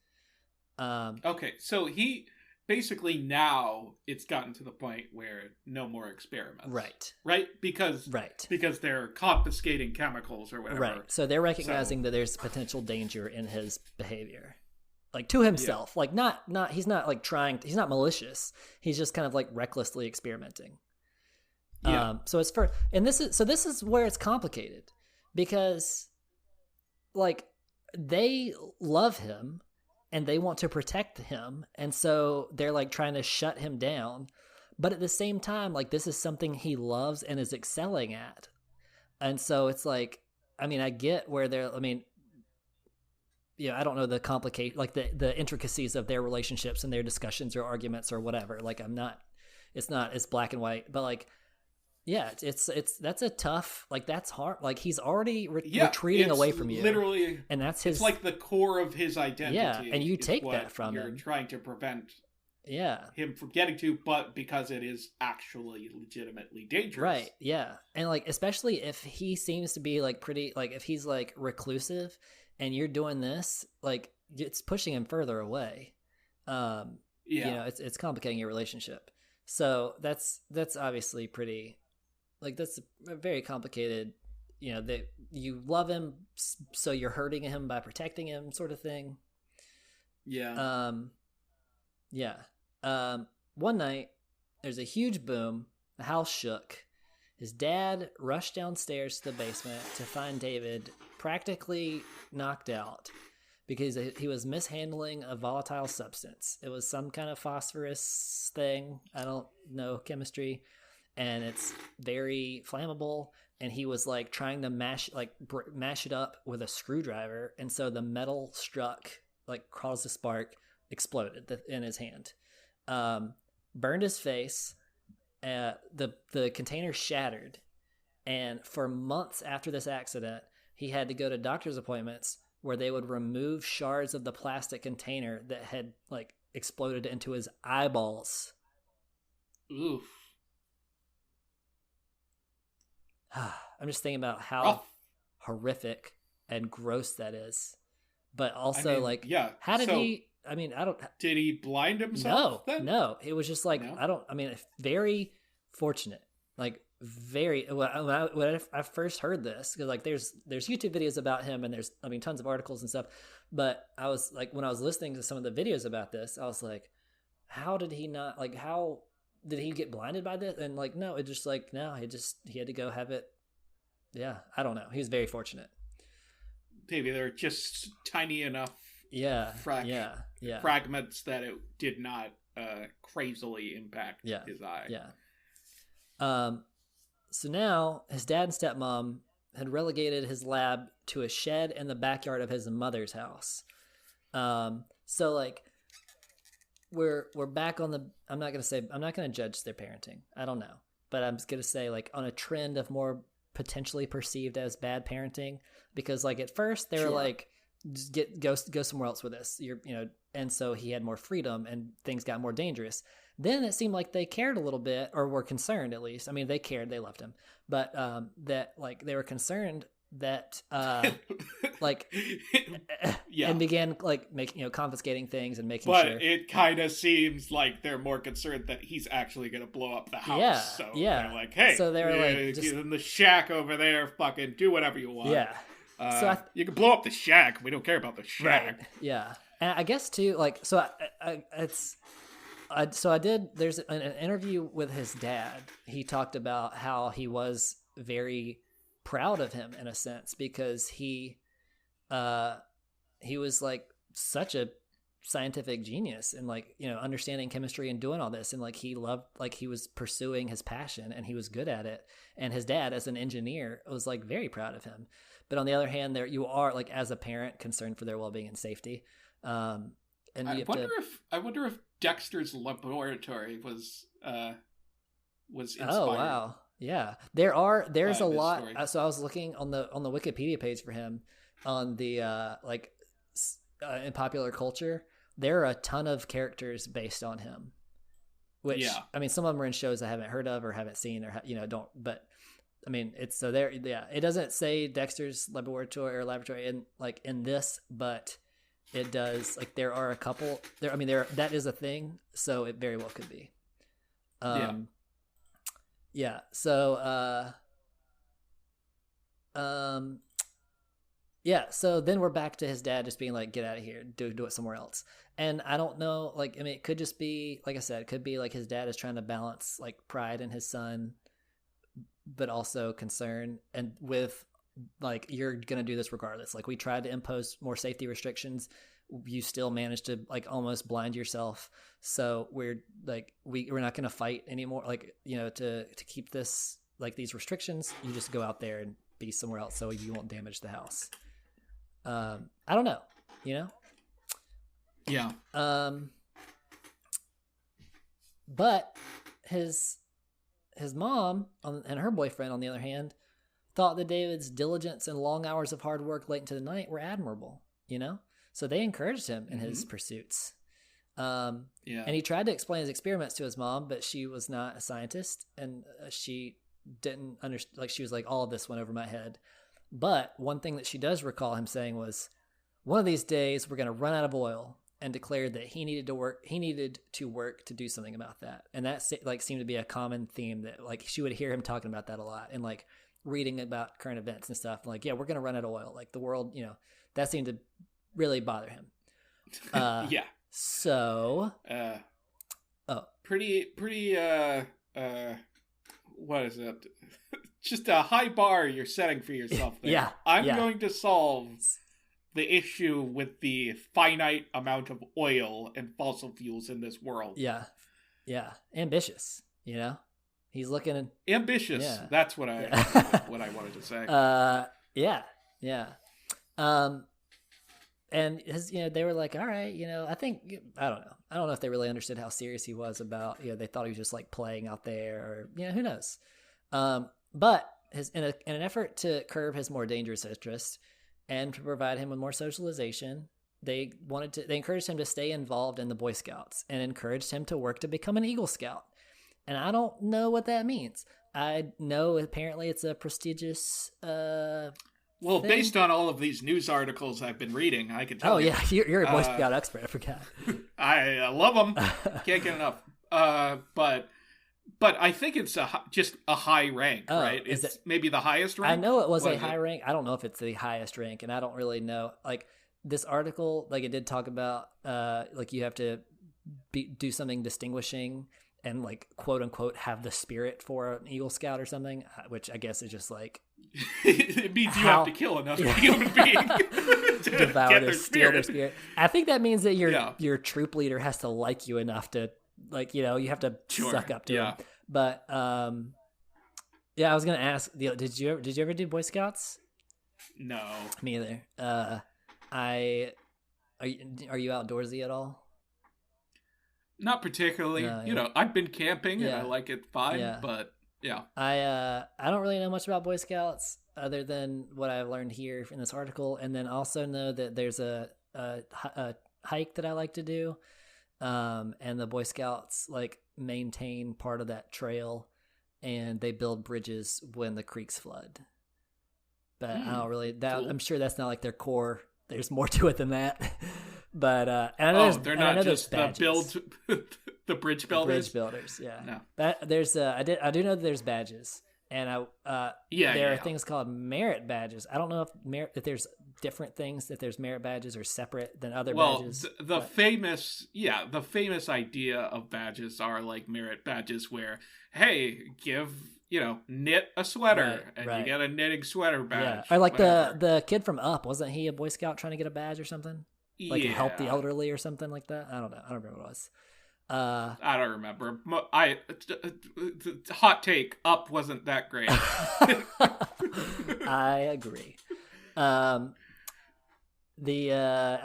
Okay, so he basically, now it's gotten to the point where no more experiments. Right? Because they're confiscating chemicals or whatever. Right. So they're recognizing that there's potential danger in his behavior. Like, to himself. Like, he's not, like, he's not malicious. He's just kind of, like, recklessly experimenting. So this is where it's complicated, because, like, they love him and they want to protect him, and so they're, like, trying to shut him down, but at the same time, like, this is something he loves and is excelling at. And so it's like, I mean, I get where they're, I mean, I don't know the the intricacies of their relationships and their discussions or arguments or whatever. Like, it's not as black and white, but, like, that's a tough, like, that's hard. Like, he's already retreating away from you. Literally. And that's it's like the core of his identity. Yeah. And you take that from him. You're trying to prevent him from getting to, but because it is actually legitimately dangerous. Right. Yeah. And, like, especially if he seems to be, like, pretty, like, if he's, like, reclusive and you're doing this, like, it's pushing him further away. It's complicating your relationship. So that's obviously pretty, like, that's a very complicated, that you love him, so you're hurting him by protecting him, sort of thing. One night, there's a huge boom. The house shook. His dad rushed downstairs to the basement to find David practically knocked out because he was mishandling a volatile substance. It was some kind of phosphorus thing. I don't know chemistry. And it's very flammable. And he was, like, trying to mash it up with a screwdriver. And so the metal struck, like, caused a spark, exploded in his hand. Burned his face. The container shattered. And for months after this accident, he had to go to doctor's appointments where they would remove shards of the plastic container that had, like, exploded into his eyeballs. Oof. I'm just thinking about how horrific and gross that is. But also, how did he... I mean, I don't... Did he blind himself then? No. It was just like, no? Very fortunate. Like, very... When I first heard this, because, like, there's YouTube videos about him, and there's, tons of articles and stuff. But I was, like, when I was listening to some of the videos about this, I was like, how did he not, like, how did he get blinded by this? And like, no, it just like, no, he had to go have it. Yeah, I don't know. He was very fortunate. Maybe they're just tiny enough. Yeah, fragments that it did not crazily impact his eye. Yeah. So now his dad and stepmom had relegated his lab to a shed in the backyard of his mother's house. So like, we're back on the. I'm not gonna judge their parenting. I don't know, but I'm just gonna say like on a trend of more potentially perceived as bad parenting, because like at first they were like, just go somewhere else with this. And so he had more freedom and things got more dangerous. Then it seemed like they cared a little bit, or were concerned at least. I mean, they cared, they loved him, but that like they were concerned that like and began like making confiscating things and making sure. But it kind of seems like they're more concerned that he's actually going to blow up the house. They're like, hey, so they're like, just in the shack over there, fucking do whatever you want. So you can blow up the shack. We don't care about the shack. Right. Yeah, and I guess too, like, so I did. There's an interview with his dad. He talked about how he was very proud of him in a sense, because he was like such a scientific genius and like, understanding chemistry and doing all this, and like he loved, like he was pursuing his passion and he was good at it, and his dad as an engineer was like very proud of him. But on the other hand, there you are, like, as a parent, concerned for their well-being and safety. And I wonder if Dexter's laboratory was inspired. Oh wow, yeah. There's a lot. So I was looking on the Wikipedia page for him on the in popular culture. There are a ton of characters based on him. Which I mean, some of them are in shows I haven't heard of or haven't seen or don't. But I mean, it's so there. Yeah, it doesn't say Dexter's laboratory in this, but it does. Like there are a couple there. I mean, that is a thing, so it very well could be. Yeah. So so then we're back to his dad just being like, get out of here, do it somewhere else. And I don't know, like, I mean, it could just be, like I said, it could be like his dad is trying to balance like pride in his son, but also concern, and with like, you're going to do this regardless. Like, we tried to impose more safety restrictions. You still managed to like almost blind yourself. So we're like, we're not going to fight anymore. Like, to keep this, like these restrictions, you just go out there and be somewhere else so you won't damage the house. I don't know, Yeah. But his mom and her boyfriend, on the other hand, thought that David's diligence and long hours of hard work late into the night were admirable, So they encouraged him in his pursuits. And he tried to explain his experiments to his mom, but she was not a scientist, and she didn't understand. Like, she was like, all of this went over my head. But one thing that she does recall him saying was, one of these days we're going to run out of oil, and declared that he needed to work to do something about that. And that like seemed to be a common theme, that like she would hear him talking about that a lot, and like reading about current events and stuff. Like, yeah, we're going to run out of oil. Like the world, that seemed to really bother him. Yeah. So, pretty, what is it? Just a high bar you're setting for yourself there. Yeah. I'm going to solve the issue with the finite amount of oil and fossil fuels in this world. Yeah. Yeah. Ambitious, He's looking ambitious. Yeah. That's what I wanted to say. Yeah. Yeah. And his, they were like, all right, I don't know if they really understood how serious he was about, they thought he was just like playing out there, or, who knows? But in an effort to curb his more dangerous interests and to provide him with more socialization, they encouraged him to stay involved in the Boy Scouts and encouraged him to work to become an Eagle Scout. And I don't know what that means. I know apparently it's a prestigious, well, thing. Based on all of these news articles I've been reading, I can tell you. Oh, yeah, you're a Boy Scout expert. I forgot. I love them. Can't get enough. But I think it's just a high rank, right? It's maybe the highest rank? I know it was a high rank. I don't know if it's the highest rank, and I don't really know. Like, this article, like, it did talk about, like, you have to do something distinguishing and like quote unquote have the spirit for an Eagle Scout or something, which I guess is just like it means you have to kill another human being to devour get steal their spirit. I think that means that Yeah. your troop leader has to like you enough to like, you know, you have to suck up to him. But yeah, I was gonna ask, did you ever do Boy Scouts? No, Me either. Are you outdoorsy at all? not particularly. You know, I've been camping and I like it fine, Yeah. but yeah. I don't really know much about Boy Scouts other than what I've learned here in this article, and then also know that there's a hike that I like to do, and the Boy Scouts like maintain part of that trail, and they build bridges when the creeks flood. But I don't really. Cool. I'm sure that's not like their core. There's more to it than that. But and I know they're not just the bridge builders. Bridge builders, yeah. No. That there's I do know that there's badges, and there are things called merit badges. I don't know if there's different things, that there's merit badges or separate than other badges. The famous idea of badges are like merit badges where, hey, knit a sweater you get a knitting sweater badge. Yeah. Or like the kid from Up, wasn't he a Boy Scout trying to get a badge or something? Like help the elderly or something like that? I don't know. I don't remember what it was. I don't remember. Hot take, Up wasn't that great. I agree. I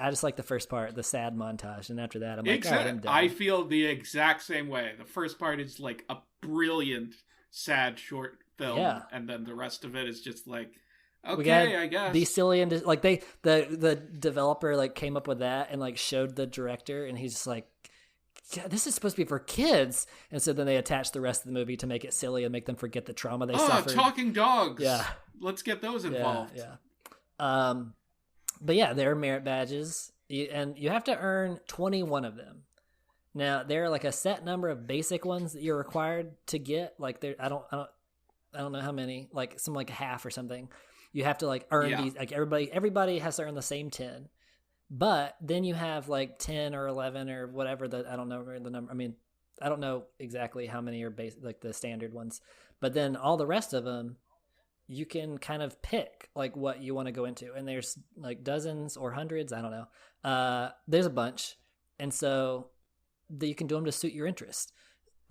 just like the first part, the sad montage, and after that I'm like, all right, I'm done. I feel the exact same way. The first part is like a brilliant sad short film, and then the rest of it is just like, okay, I guess be silly, and like the developer like came up with that and like showed the director, and he's just like, yeah, this is supposed to be for kids, and so then they attached the rest of the movie to make it silly and make them forget the trauma they suffered. Talking dogs. Yeah, let's get those involved. Yeah. But yeah, there are merit badges, and you have to earn 21 of them. Now there are like a set number of basic ones that you're required to get. Like there, I don't know how many. Like some like half or something. You have to like earn these. Like everybody has to earn the same 10. But then you have like 10 or 11 or whatever I don't know the number. I mean, I don't know exactly how many are like the standard ones. But then all the rest of them, you can kind of pick like what you want to go into. And there's like dozens or hundreds. I don't know. There's a bunch. And so you can do them to suit your interest.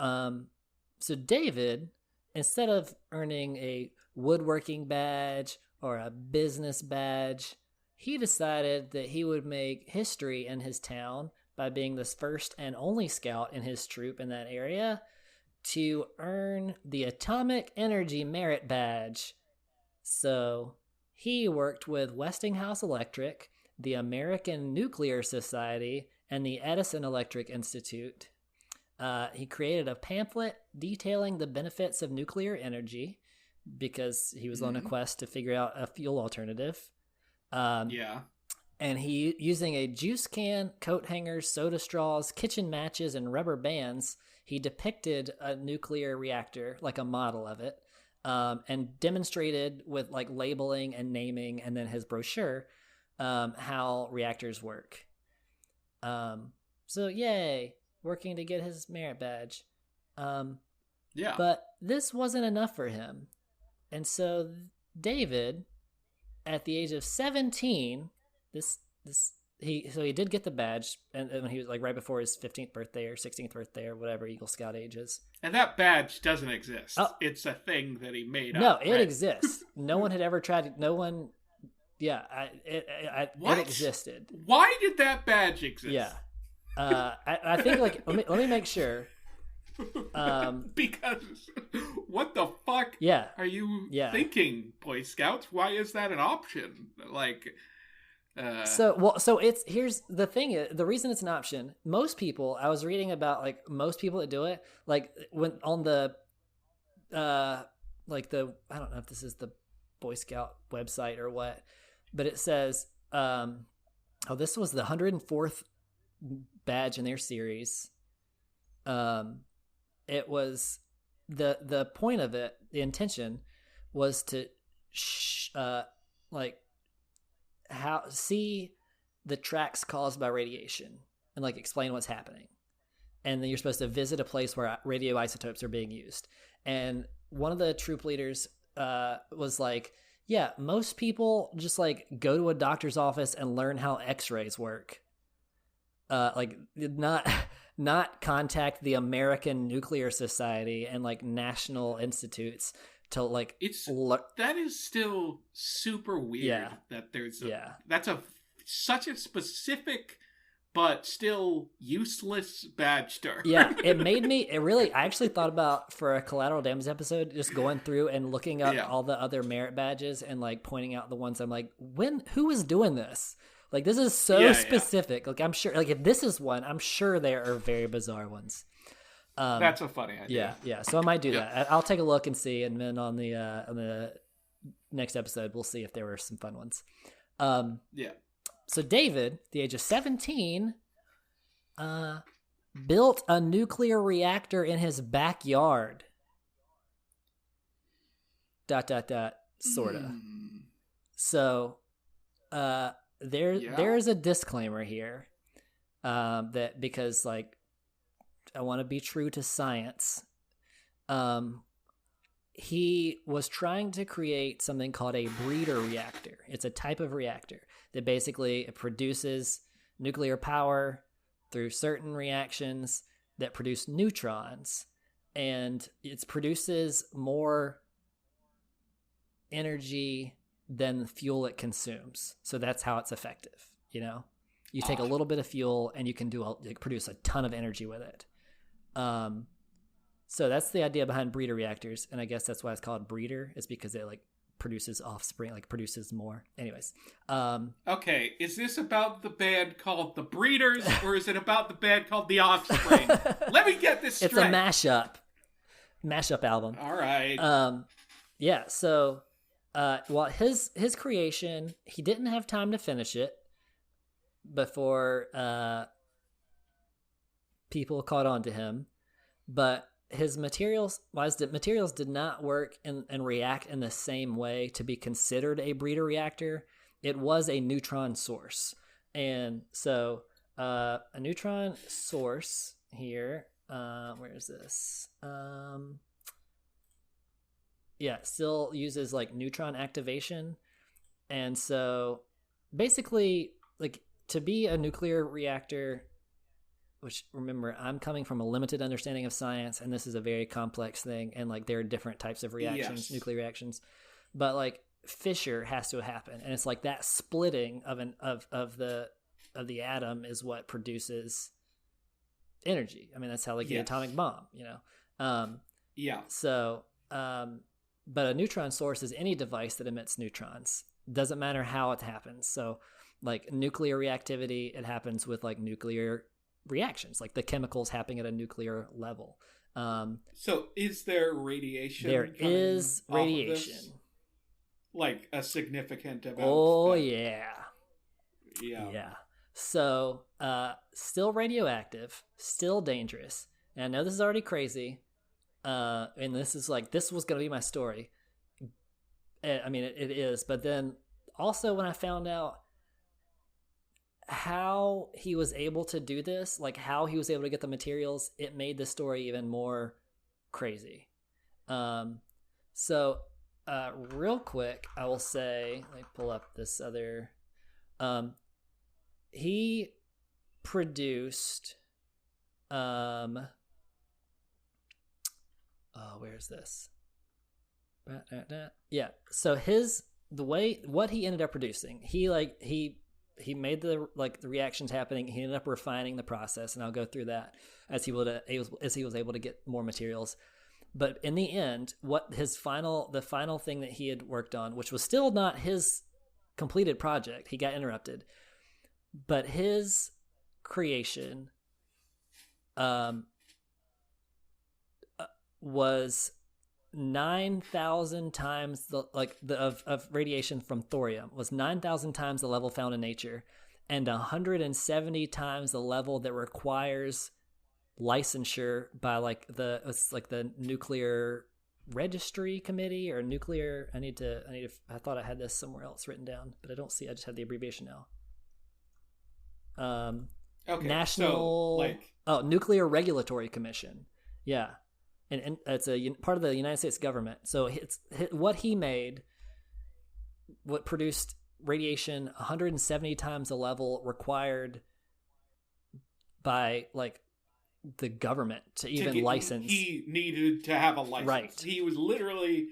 So David, instead of earning a woodworking badge or a business badge, he decided that he would make history in his town by being the first and only scout in his troop in that area to earn the Atomic Energy Merit Badge. So he worked with Westinghouse Electric, the American Nuclear Society, and the Edison Electric Institute. He created a pamphlet detailing the benefits of nuclear energy because he was on a quest to figure out a fuel alternative. And he, using a juice can, coat hangers, soda straws, kitchen matches, and rubber bands, he depicted a nuclear reactor, like a model of it, and demonstrated with like labeling and naming, and then his brochure, how reactors work. So yay, working to get his merit badge. But this wasn't enough for him. And so David, at the age of 17, he did get the badge, and when he was like right before his 15th birthday or 16th birthday or whatever Eagle Scout age is. And that badge doesn't exist. Oh. It's a thing that he made up. No, it exists. No one had ever tried. No one. Yeah, it existed. Why did that badge exist? Yeah, I think like let me make sure. Because what the fuck are you thinking, Boy Scouts? Why is that an option? Like, so here's the thing. The reason it's an option, most people, I was reading about like most people that do it, like when on the, I don't know if this is the Boy Scout website or what, but it says, this was the 104th badge in their series. It was the point of it, the intention was to see the tracks caused by radiation and like explain what's happening. and then you're supposed to visit a place where radioisotopes are being used. And one of the troop leaders was like, yeah, most people just like go to a doctor's office and learn how x-rays work. Like not contact the American Nuclear Society and like national institutes to like that is still super weird that there's that's such a specific but still useless badge term. Yeah, I actually thought about, for a collateral damage episode, just going through and looking up all the other merit badges and like pointing out the ones I'm like, who is doing this? Like, this is so specific. Yeah. Like, I'm sure, like, if this is one, I'm sure there are very bizarre ones. That's a funny idea. Yeah. So I might do that. I'll take a look and see, and then on the next episode, we'll see if there were some fun ones. So David, at the age of 17, built a nuclear reactor in his backyard. ... Sorta. So, there's a disclaimer here, that because like I want to be true to science, he was trying to create something called a breeder reactor. It's a type of reactor that basically produces nuclear power through certain reactions that produce neutrons, and it produces more energy than the fuel it consumes. So that's how it's effective. You know, you take a little bit of fuel and you can produce a ton of energy with it. So that's the idea behind breeder reactors, and I guess that's why it's called breeder, is because it like produces offspring, like produces more. Anyways, okay, is this about the band called the Breeders, or is it about the band called the Offspring? Let me get this straight. It's a mashup album. All right. Yeah. So, well, his creation, he didn't have time to finish it before people caught on to him, but his materials did not work and react in the same way to be considered a breeder reactor. It was a neutron source. And so a neutron source here, where is this? Still uses like neutron activation. And so basically, like, to be a nuclear reactor, which, remember, I'm coming from a limited understanding of science, and this is a very complex thing, and like there are different types of reactions, nuclear reactions, but like fissure has to happen, and it's like that splitting of the atom is what produces energy. I mean, that's how like the atomic bomb, you know. So, but a neutron source is any device that emits neutrons. Doesn't matter how it happens. So, like nuclear reactivity, it happens with like nuclear reactions, like the chemicals happening at a nuclear level. So is there radiation? There is radiation. Like a significant amount? Oh, yeah. So, still radioactive, still dangerous. And I know this is already crazy. And this was going to be my story. I mean, it is. But then also when I found out how he was able to do this, like how he was able to get the materials, it made the story even more crazy. So real quick, I will say, let me pull up this other, he produced, where's this? Yeah. So what he ended up producing, he made the reactions happening. He ended up refining the process, and I'll go through that as he was able to get more materials. But in the end, the final thing that he had worked on, which was still not his completed project, he got interrupted. But his creation was 9,000 times of radiation from thorium was 9,000 times the level found in nature, and 170 times the level that requires licensure by the nuclear registry committee or nuclear. I thought I had this somewhere else written down, but I don't see. I just have the abbreviation now. Okay. National. So, Oh, Nuclear Regulatory Commission. Yeah. And it's a part of the United States government. So what he made, what produced radiation 170 times the level required by like the government to even license. He needed to have a license. Right. He was literally,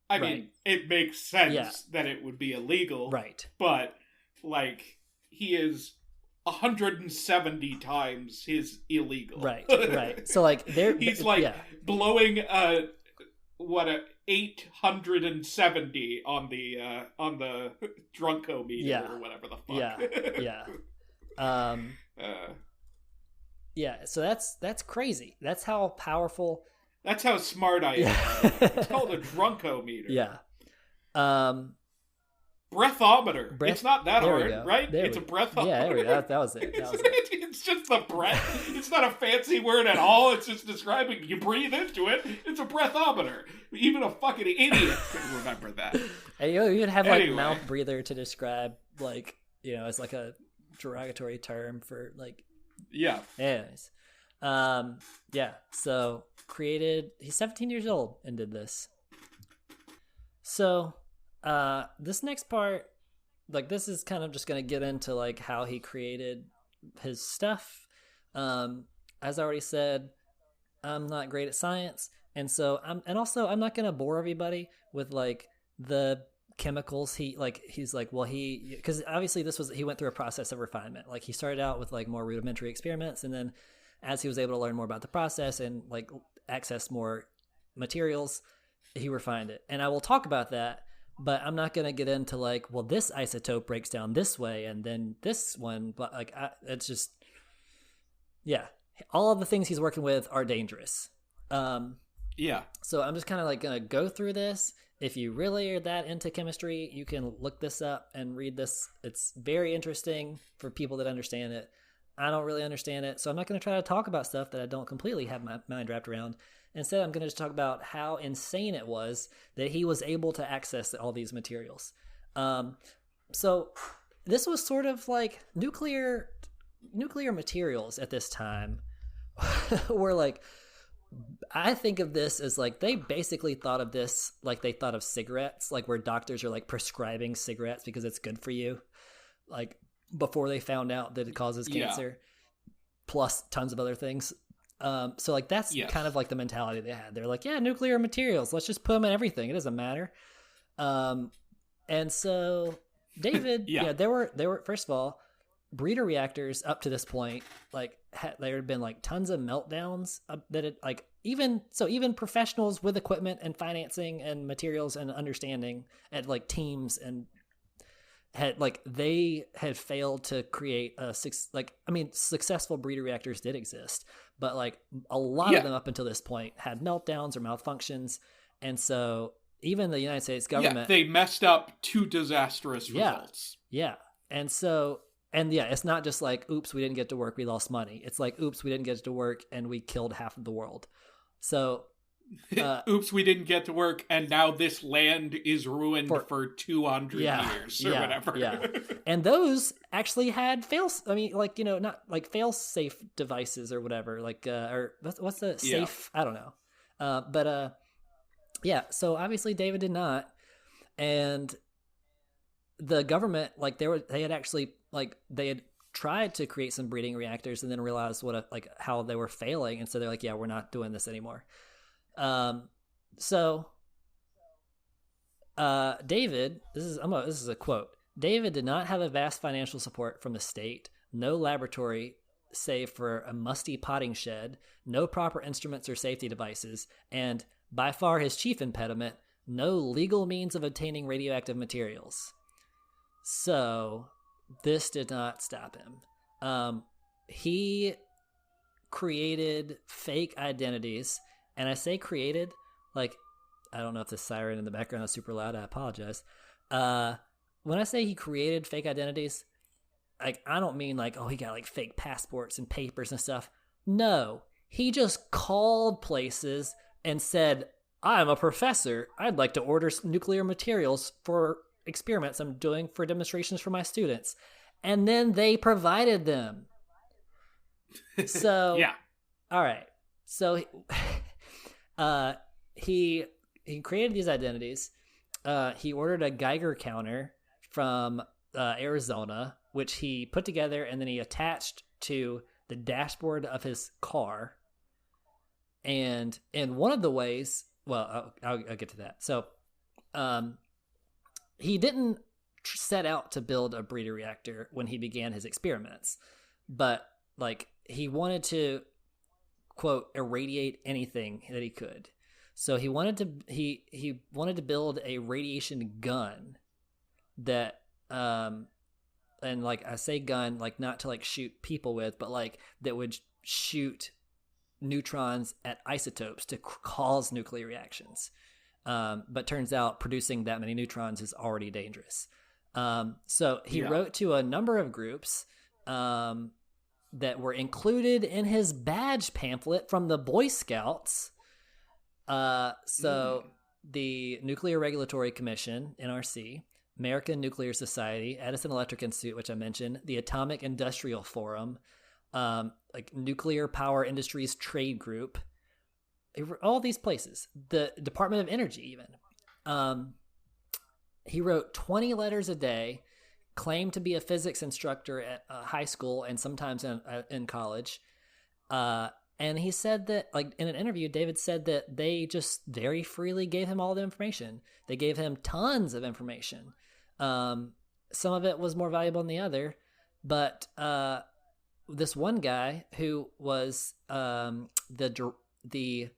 I mean, it makes sense that it would be illegal. Right. But, like, he is 170 times his illegal. Right, right. So, like, he's, like, blowing, 870 on the drunkometer or whatever the fuck. So that's crazy. That's how powerful. That's how smart I am. It's called a drunkometer. Yeah. Breathometer. It's not that hard, right? It's a breathometer. Yeah, there we go. That was it. It's just the breath. It's not a fancy word at all. It's just describing, you breathe into it. It's a breathometer. Even a fucking idiot can remember that. And you even have like mouth breather to describe, like, you know, as like a derogatory term for like. Yeah. Anyways. So he's 17 years old and did this. So this next part, like, this is kind of just going to get into like how he created his stuff. As I already said, I'm not great at science, and so I'm not going to bore everybody with like the chemicals because obviously he went through a process of refinement. Like, he started out with like more rudimentary experiments, and then as he was able to learn more about the process and like access more materials, he refined it. And I will talk about that, but I'm not going to get into like, well, this isotope breaks down this way and then this one, but like it's just, all of the things he's working with are dangerous. So I'm just kind of like going to go through this. If you really are that into chemistry, you can look this up and read this. It's very interesting for people that understand it. I don't really understand it, so I'm not going to try to talk about stuff that I don't completely have my mind wrapped around. Instead, I'm going to just talk about how insane it was that he was able to access all these materials. So this was sort of like nuclear materials at this time were like, I think of this as like, they basically thought of this like they thought of cigarettes, like where doctors are like prescribing cigarettes because it's good for you, like before they found out that it causes cancer, plus tons of other things. So like that's kind of like the mentality they had. They're like, nuclear materials, let's just put them in everything, it doesn't matter. And so David, there were first of all, breeder reactors up to this point, like there had been like tons of meltdowns that it like even professionals with equipment and financing and materials and understanding and like teams and they had failed to create successful breeder reactors did exist, but like a lot of them up until this point had meltdowns or malfunctions. And so even the United States government, they messed up to disastrous results. And so, it's not just like, oops, we didn't get to work, we lost money. It's like, oops, we didn't get to work and we killed half of the world. So oops, we didn't get to work, and now this land is ruined for 200 years or whatever. And those actually had not like fail-safe devices or whatever, like or what's the safe? I don't know. So obviously David did not, and the government, like they had tried to create some breeding reactors and then realized how they were failing, and so they're like, we're not doing this anymore. David, this is a quote. David did not have a vast financial support from the state, no laboratory save for a musty potting shed, no proper instruments or safety devices, and by far his chief impediment, no legal means of obtaining radioactive materials. So this did not stop him. He created fake identities. And I say created, like, I don't know if the siren in the background is super loud. I apologize. When I say he created fake identities, like, I don't mean like, he got like fake passports and papers and stuff. No, he just called places and said, I'm a professor. I'd like to order nuclear materials for experiments I'm doing for demonstrations for my students. And then they provided them. So yeah. All right. So he created these identities. He ordered a Geiger counter from Arizona, which he put together and then he attached to the dashboard of his car. And in one of the ways, well, I'll get to that. So he didn't set out to build a breeder reactor when he began his experiments, but like he wanted to, quote, irradiate anything that he could. So he wanted to build a radiation gun that and like I say gun, like not to like shoot people with, but like that would shoot neutrons at isotopes to cause nuclear reactions. But turns out producing that many neutrons is already dangerous. So he wrote to a number of groups that were included in his badge pamphlet from the Boy Scouts. The Nuclear Regulatory Commission, NRC, American Nuclear Society, Edison Electric Institute, which I mentioned, the Atomic Industrial Forum, like Nuclear Power Industries Trade Group, all these places, the Department of Energy even. He wrote 20 letters a day, claimed to be a physics instructor at high school and sometimes in college. And he said that, like in an interview, David said that they just very freely gave him all the information. They gave him tons of information. Some of it was more valuable than the other, but this one guy who was the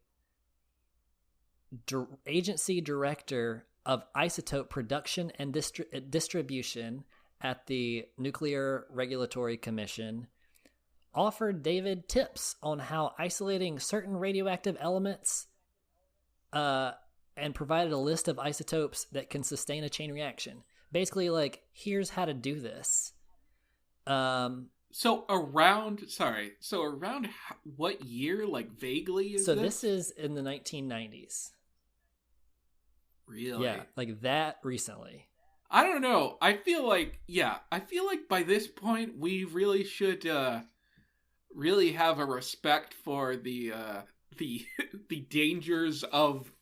agency director of isotope production and distribution at the Nuclear Regulatory Commission offered David tips on how isolating certain radioactive elements and provided a list of isotopes that can sustain a chain reaction. Basically, like, here's how to do this. So around what year, like, vaguely is this? So this is in the 1990s. Really? Yeah, like that recently. I don't know. I feel like by this point we really should really have a respect for the dangers of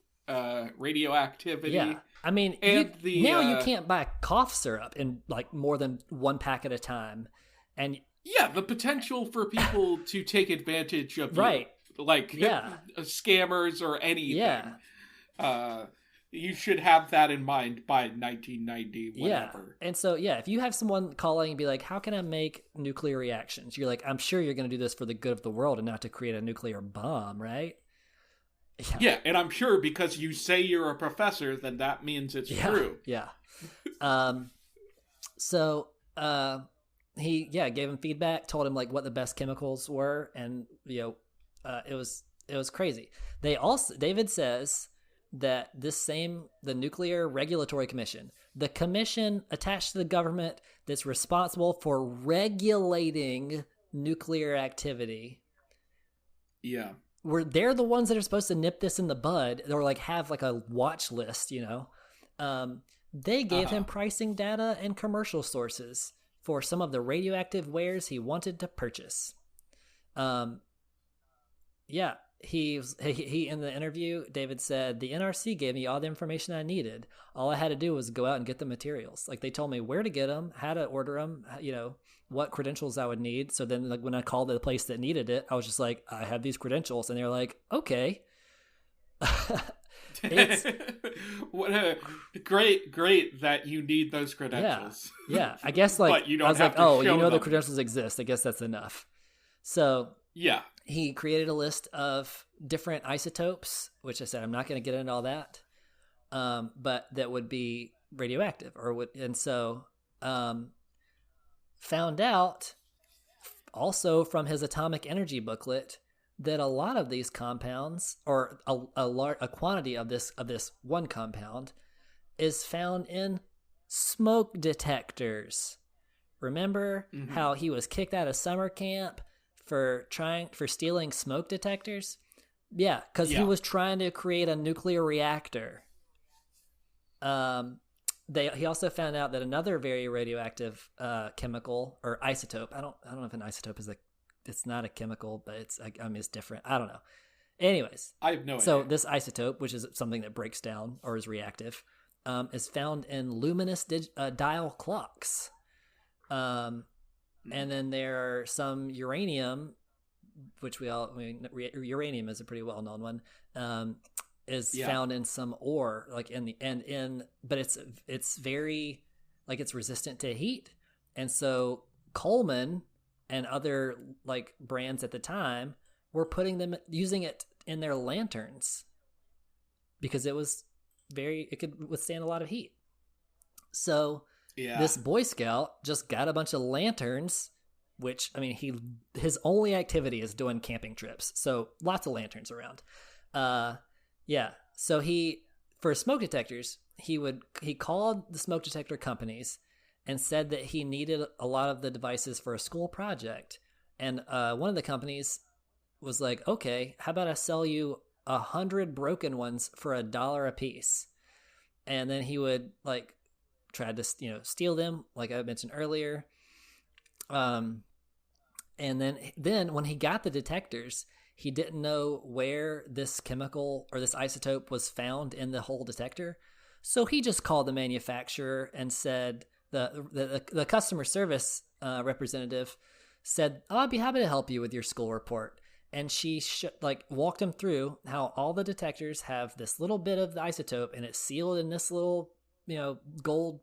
radioactivity. Yeah. I mean, and you can't buy cough syrup in like more than one pack at a time. And yeah, the potential for people to take advantage of right. you, like scammers or anything. Yeah. You should have that in mind by 1990, whatever. Yeah. And so, if you have someone calling and be like, how can I make nuclear reactions? You're like, I'm sure you're going to do this for the good of the world and not to create a nuclear bomb, right? Yeah, and I'm sure because you say you're a professor, then that means it's true. Yeah. He gave him feedback, told him like what the best chemicals were, and it was crazy. David says that the Nuclear Regulatory Commission, the commission attached to the government that's responsible for regulating nuclear activity. Yeah. They're the ones that are supposed to nip this in the bud, or like have like a watch list, They gave him pricing data and commercial sources for some of the radioactive wares he wanted to purchase. He in the interview, David said, the NRC gave me all the information I needed. All I had to do was go out and get the materials. Like they told me where to get them, how to order them, what credentials I would need. So then like when I called the place that needed it, I was just like, I have these credentials. And they're like, okay. What a great that you need those credentials. Yeah. I guess like, but you don't I was have like, to oh, show them. the credentials exist. I guess that's enough. So yeah. He created a list of different isotopes, which I said I'm not going to get into all that, but that would be radioactive, found out also from his atomic energy booklet that a lot of these compounds, or a quantity of this one compound, is found in smoke detectors. Remember how he was kicked out of summer camp for stealing smoke detectors? Yeah, because he was trying to create a nuclear reactor. He also found out that another very radioactive chemical or isotope. I don't know if an isotope is it's not a chemical, but I mean, it's different. I don't know. Anyways, I have no idea. So this isotope, which is something that breaks down or is reactive, is found in luminous dial clocks. And then there are some uranium, which uranium is a pretty well-known one, is found in some ore, like but it's very, like, it's resistant to heat. And so Coleman and other like brands at the time were using it in their lanterns because it could withstand a lot of heat. So this Boy Scout just got a bunch of lanterns, which, I mean, his only activity is doing camping trips. So lots of lanterns around. So for smoke detectors, he called the smoke detector companies and said that he needed a lot of the devices for a school project. And one of the companies was like, okay, how about I sell you 100 broken ones for $1 a piece? And then he would like try to, steal them, like I mentioned earlier. And then when he got the detectors, he didn't know where this chemical or this isotope was found in the whole detector. So he just called the manufacturer and said, the customer service representative said, "Oh, I'd be happy to help you with your school report." And she walked him through how all the detectors have this little bit of the isotope, and it's sealed in this little, gold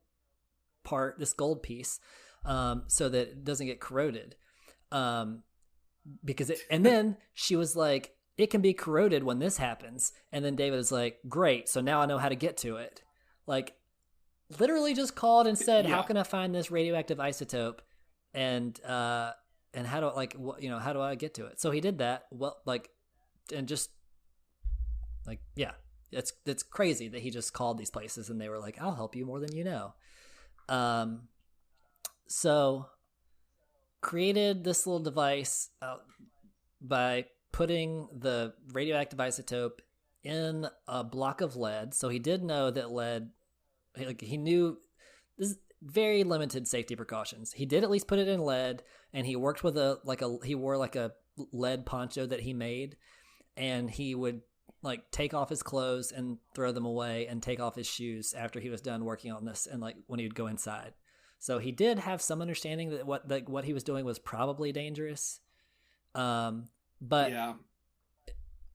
part, this gold piece, so that it doesn't get corroded. And then she was like, "It can be corroded when this happens." And then David was like, "Great, so now I know how to get to it." Like, literally just called and said, "How can I find this radioactive isotope?" And how do how do I get to it? So he did that. Well, it's crazy that he just called these places and they were like, "I'll help you more than you know." So created this little device by putting the radioactive isotope in a block of lead. So he did know that lead, he knew this is very limited safety precautions. He did at least put it in lead, and he worked with he wore a lead poncho that he made, and he would take off his clothes and throw them away and take off his shoes after he was done working on this, and when he would go inside. So he did have some understanding that what he was doing was probably dangerous. But yeah.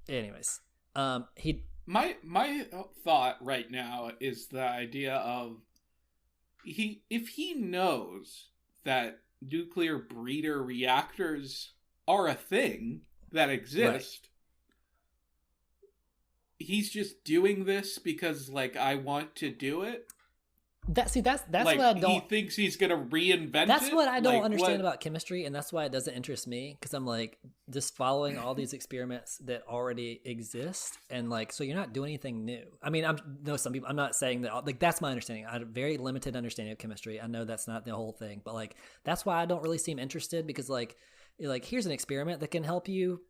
Anyways, my thought right now is the idea of if he knows that nuclear breeder reactors are a thing that exist, right, he's just doing this because I want to do it. That's what I don't. He thinks he's gonna reinvent. That's it? What I don't understand about chemistry, and that's why it doesn't interest me. Because I'm just following all these experiments that already exist, and so you're not doing anything new. I mean, some people. I'm not saying that. That's my understanding. I have a very limited understanding of chemistry. I know that's not the whole thing, but that's why I don't really seem interested. Because here's an experiment that can help you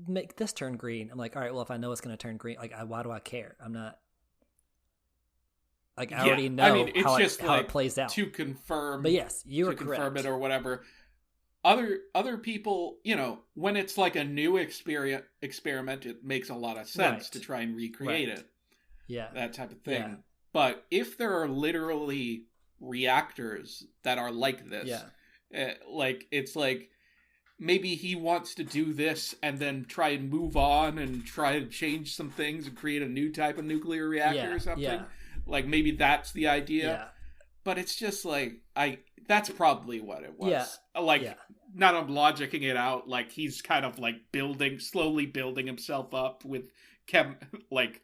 make this turn green. I'm like, all right, well, if I know it's going to turn green, why do I care? I'm not. I already know how it plays out. To confirm. But yes, you were correct. To confirm it or whatever. Other people, when it's a new experiment, it makes a lot of sense to try and recreate it. Yeah. That type of thing. Yeah. But if there are literally reactors that are like this, it's maybe he wants to do this and then try and move on and try to change some things and create a new type of nuclear reactor or something. Yeah. Maybe that's the idea, but it's just that's probably what it was. Yeah. Not I'm logicking it out. He's kind of slowly building himself up with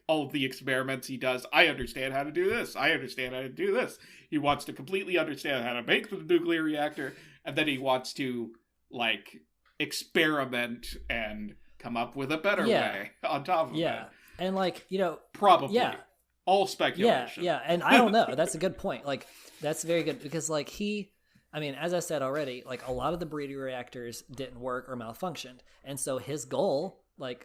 all of the experiments he does. I understand how to do this. I understand how to do this. He wants to completely understand how to make the nuclear reactor, and then he wants to experiment and come up with a better way on top of it. Yeah, and probably. Yeah. All speculation. Yeah, and I don't know. That's a good point. That's very good because as I said already, a lot of the breeding reactors didn't work or malfunctioned. And so his goal,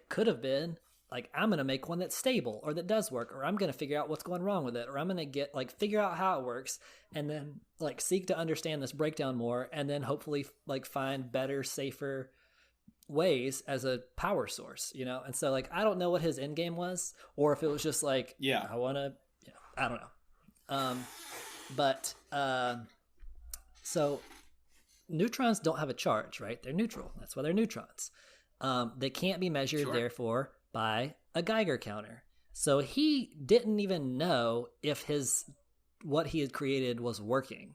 could have been, I'm going to make one that's stable or that does work, or I'm going to figure out what's going wrong with it, or I'm going to get, figure out how it works, and then, seek to understand this breakdown more, and then hopefully, find better, safer ways as a power source, you know? And so like, I don't know what his end game was, or if it was just like, I want to, I don't know. So neutrons don't have a charge, right? They're neutral. That's why they're neutrons. They can't be measured, therefore, by a Geiger counter. So he didn't even know if what he had created was working.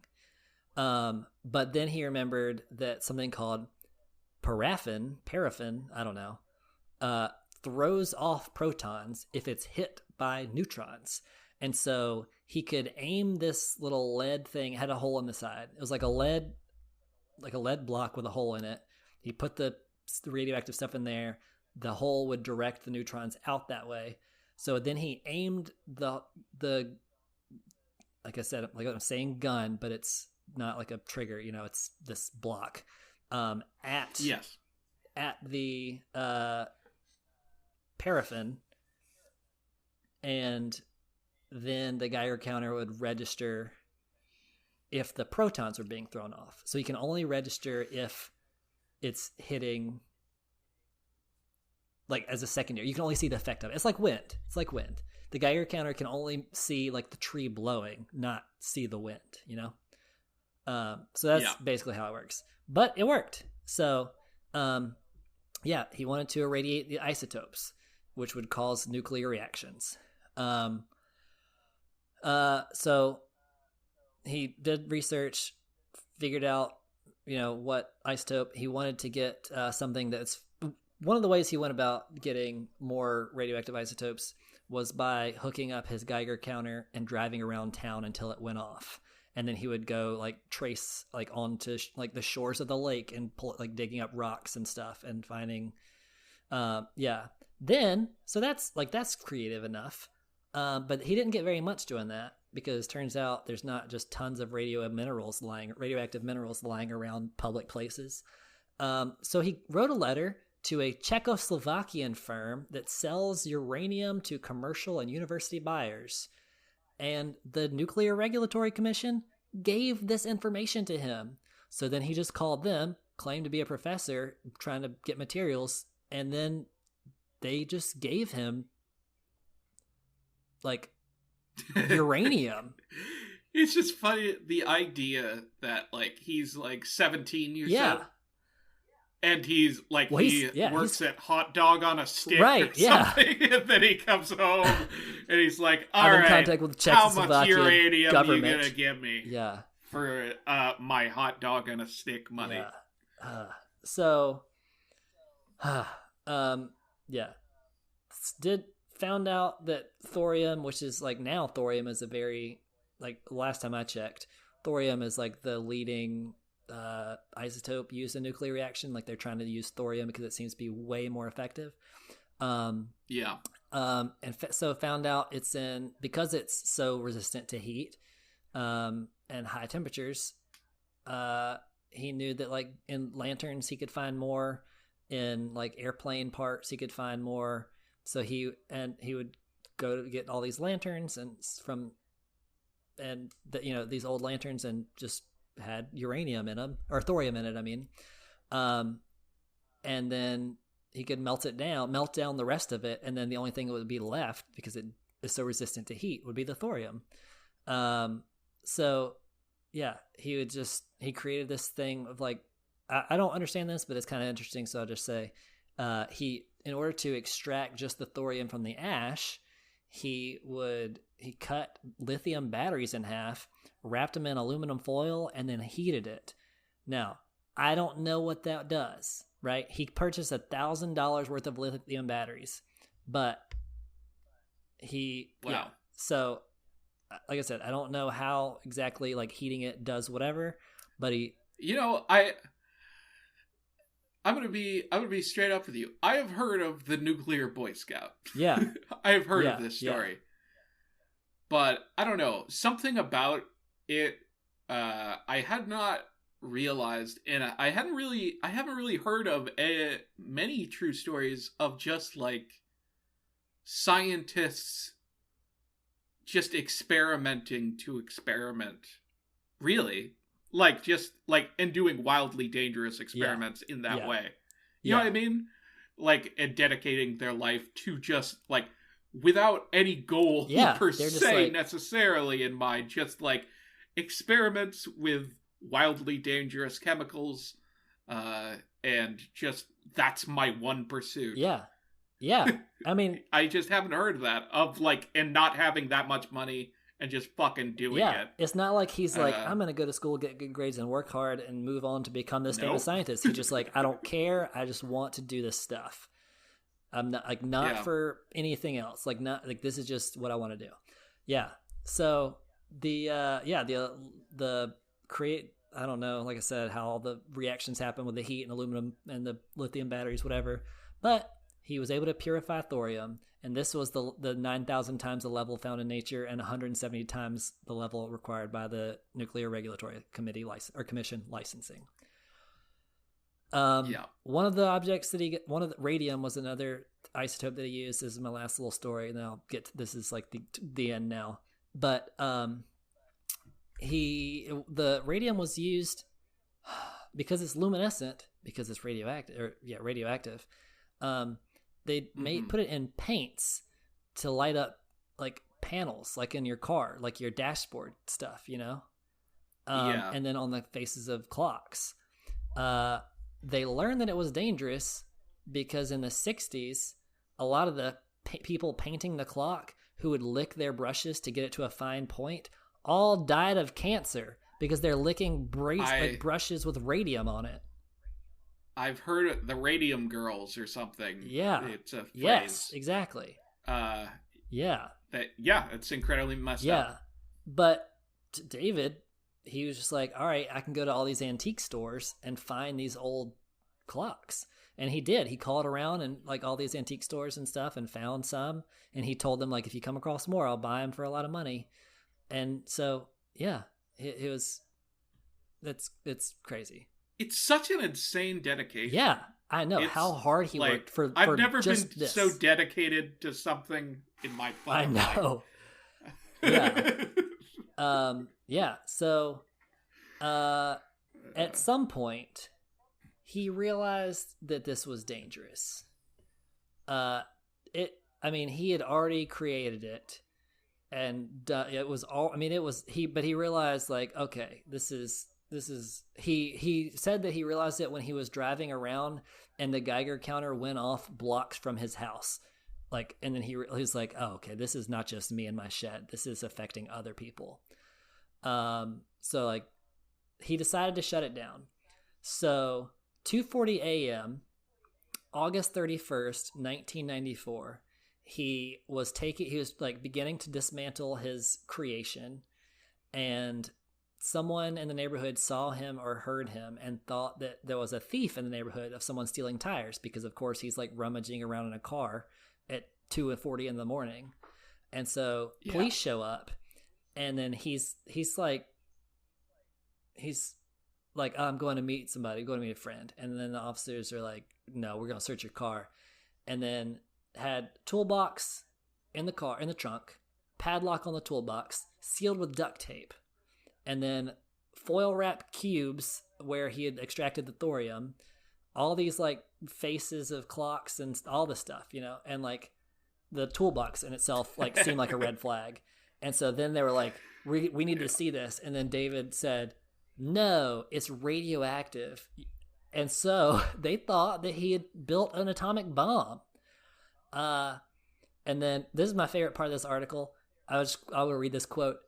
But then he remembered that something called paraffin, I don't know, throws off protons if it's hit by neutrons. And so he could aim this little lead thing. It had a hole in the side. It was like a lead block with a hole in it. He put the radioactive stuff in there. The hole would direct the neutrons out that way. So then he aimed the like I said, like I'm saying gun, but it's not like a trigger, you know, it's this block at the paraffin, and then the Geiger counter would register if the protons were being thrown off. So you can only register if it's hitting, like, as a secondary. You can only see the effect of it. It's like wind. The Geiger counter can only see like the tree blowing, not see the wind, you know? So that's basically how it works. But it worked. So, he wanted to irradiate the isotopes, which would cause nuclear reactions. So he did research, figured out, you know, what isotope he wanted to get. Something that's one of the ways he went about getting more radioactive isotopes was by hooking up his Geiger counter and driving around town until it went off. And then he would go like trace like onto like the shores of the lake and pull like digging up rocks and stuff and finding, Then, so that's creative enough. But he didn't get very much doing that, because turns out there's not just tons of radioactive minerals lying around public places. So he wrote a letter to a Czechoslovakian firm that sells uranium to commercial and university buyers. And the Nuclear Regulatory Commission gave this information to him. So then he just called them, claimed to be a professor trying to get materials, and then they just gave him like uranium. It's just funny, the idea that like he's like 17 years old. And he's like, he works at Hot Dog on a Stick or something. And then he comes home and he's like, all right, in contact with the how much uranium are you going to give me for my Hot Dog on a Stick money? Found out that thorium, which is like now thorium is a very, like last time I checked, thorium is like the leading isotope used in nuclear reaction. Like they're trying to use thorium because it seems to be way more effective. So found out it's because it's so resistant to heat and high temperatures. He knew that like in lanterns he could find more, in like airplane parts he could find more. So he would go to get all these lanterns these old lanterns, and just had uranium in them, or thorium in it, I mean. And then he could melt down the rest of it, and then the only thing that would be left, because it is so resistant to heat, would be the thorium. He created this thing of like, I don't understand this, but it's kind of interesting, so I'll just say, in order to extract just the thorium from the ash, he cut lithium batteries in half, wrapped them in aluminum foil, and then heated it. Now, I don't know what that does, right? He purchased $1,000 worth of lithium batteries, but so like I said, I don't know how exactly like heating it does whatever, but I'm gonna be straight up with you. I have heard of the Nuclear Boy Scout. Yeah. I have heard of this story. But I don't know, something about it I had not realized, and I haven't really heard of many true stories of just like scientists just experimenting to experiment. Really? Like just like, and doing wildly dangerous experiments in that way. You know what I mean? Like, and dedicating their life to just, like, without any goal per se like, necessarily in mind, just, like, experiments with wildly dangerous chemicals, and just, that's my one pursuit. Yeah. Yeah. I mean... I just haven't heard of that, of, like, and not having that much money and just fucking doing it. It's not like he's like, I'm going to go to school, get good grades, and work hard and move on to become this famous scientist. He's just like, I don't care. I just want to do this stuff. I'm not like for anything else. Like not like this is just what I want to do. Yeah. So the create. I don't know. Like I said, how all the reactions happen with the heat and aluminum and the lithium batteries, whatever. But he was able to purify thorium, and this was the 9,000 times the level found in nature and 170 times the level required by the Nuclear Regulatory Commission licensing. One of the objects that one of the radium was another isotope that he used. This is my last little story, and then I'll get to, this is like the end now. But the radium was used because it's luminescent, because it's radioactive. They put it in paints to light up like panels, like in your car, like your dashboard stuff, you know. And then on the faces of clocks. They learned that it was dangerous because in the 60s, a lot of the people painting the clock who would lick their brushes to get it to a fine point all died of cancer because they're licking brushes with radium on it. I've heard of the radium girls or something. Yeah. It's a phrase. Yes, exactly. It's incredibly messed up. Yeah. But David... he was just like, all right, I can go to all these antique stores and find these old clocks. And he did. He called around and like all these antique stores and stuff and found some. And he told them like, if you come across more, I'll buy them for a lot of money. And so, yeah, it's crazy. It's such an insane dedication. Yeah, I know how hard he worked for I've never been this. so dedicated to something in my fucking life. I know. Yeah. So, at some point, he realized that this was dangerous. He had already created it, and it was all. But he realized, like, okay, this is. He said that he realized it when he was driving around, and the Geiger counter went off blocks from his house. Like, and then he was like, oh, okay, this is not just me and my shed. This is affecting other people. So like he decided to shut it down. So 2:40 a.m. August 31st, 1994, he was like beginning to dismantle his creation, and someone in the neighborhood saw him or heard him and thought that there was a thief in the neighborhood of someone stealing tires, because of course he's like rummaging around in a car at 2:40 in the morning. And so police show up. And then he's like, oh, I'm going to meet somebody, going to meet a friend. And then the officers are like, no, we're going to search your car. And then had toolbox in the car, in the trunk, padlock on the toolbox, sealed with duct tape. And then foil wrap cubes where he had extracted the thorium. All these like faces of clocks and all this stuff, you know, and like the toolbox in itself like seemed like a red flag. And so then they were like, we need to see this. And then David said, no, it's radioactive. And so they thought that he had built an atomic bomb. And then this is my favorite part of this article. I will read this quote.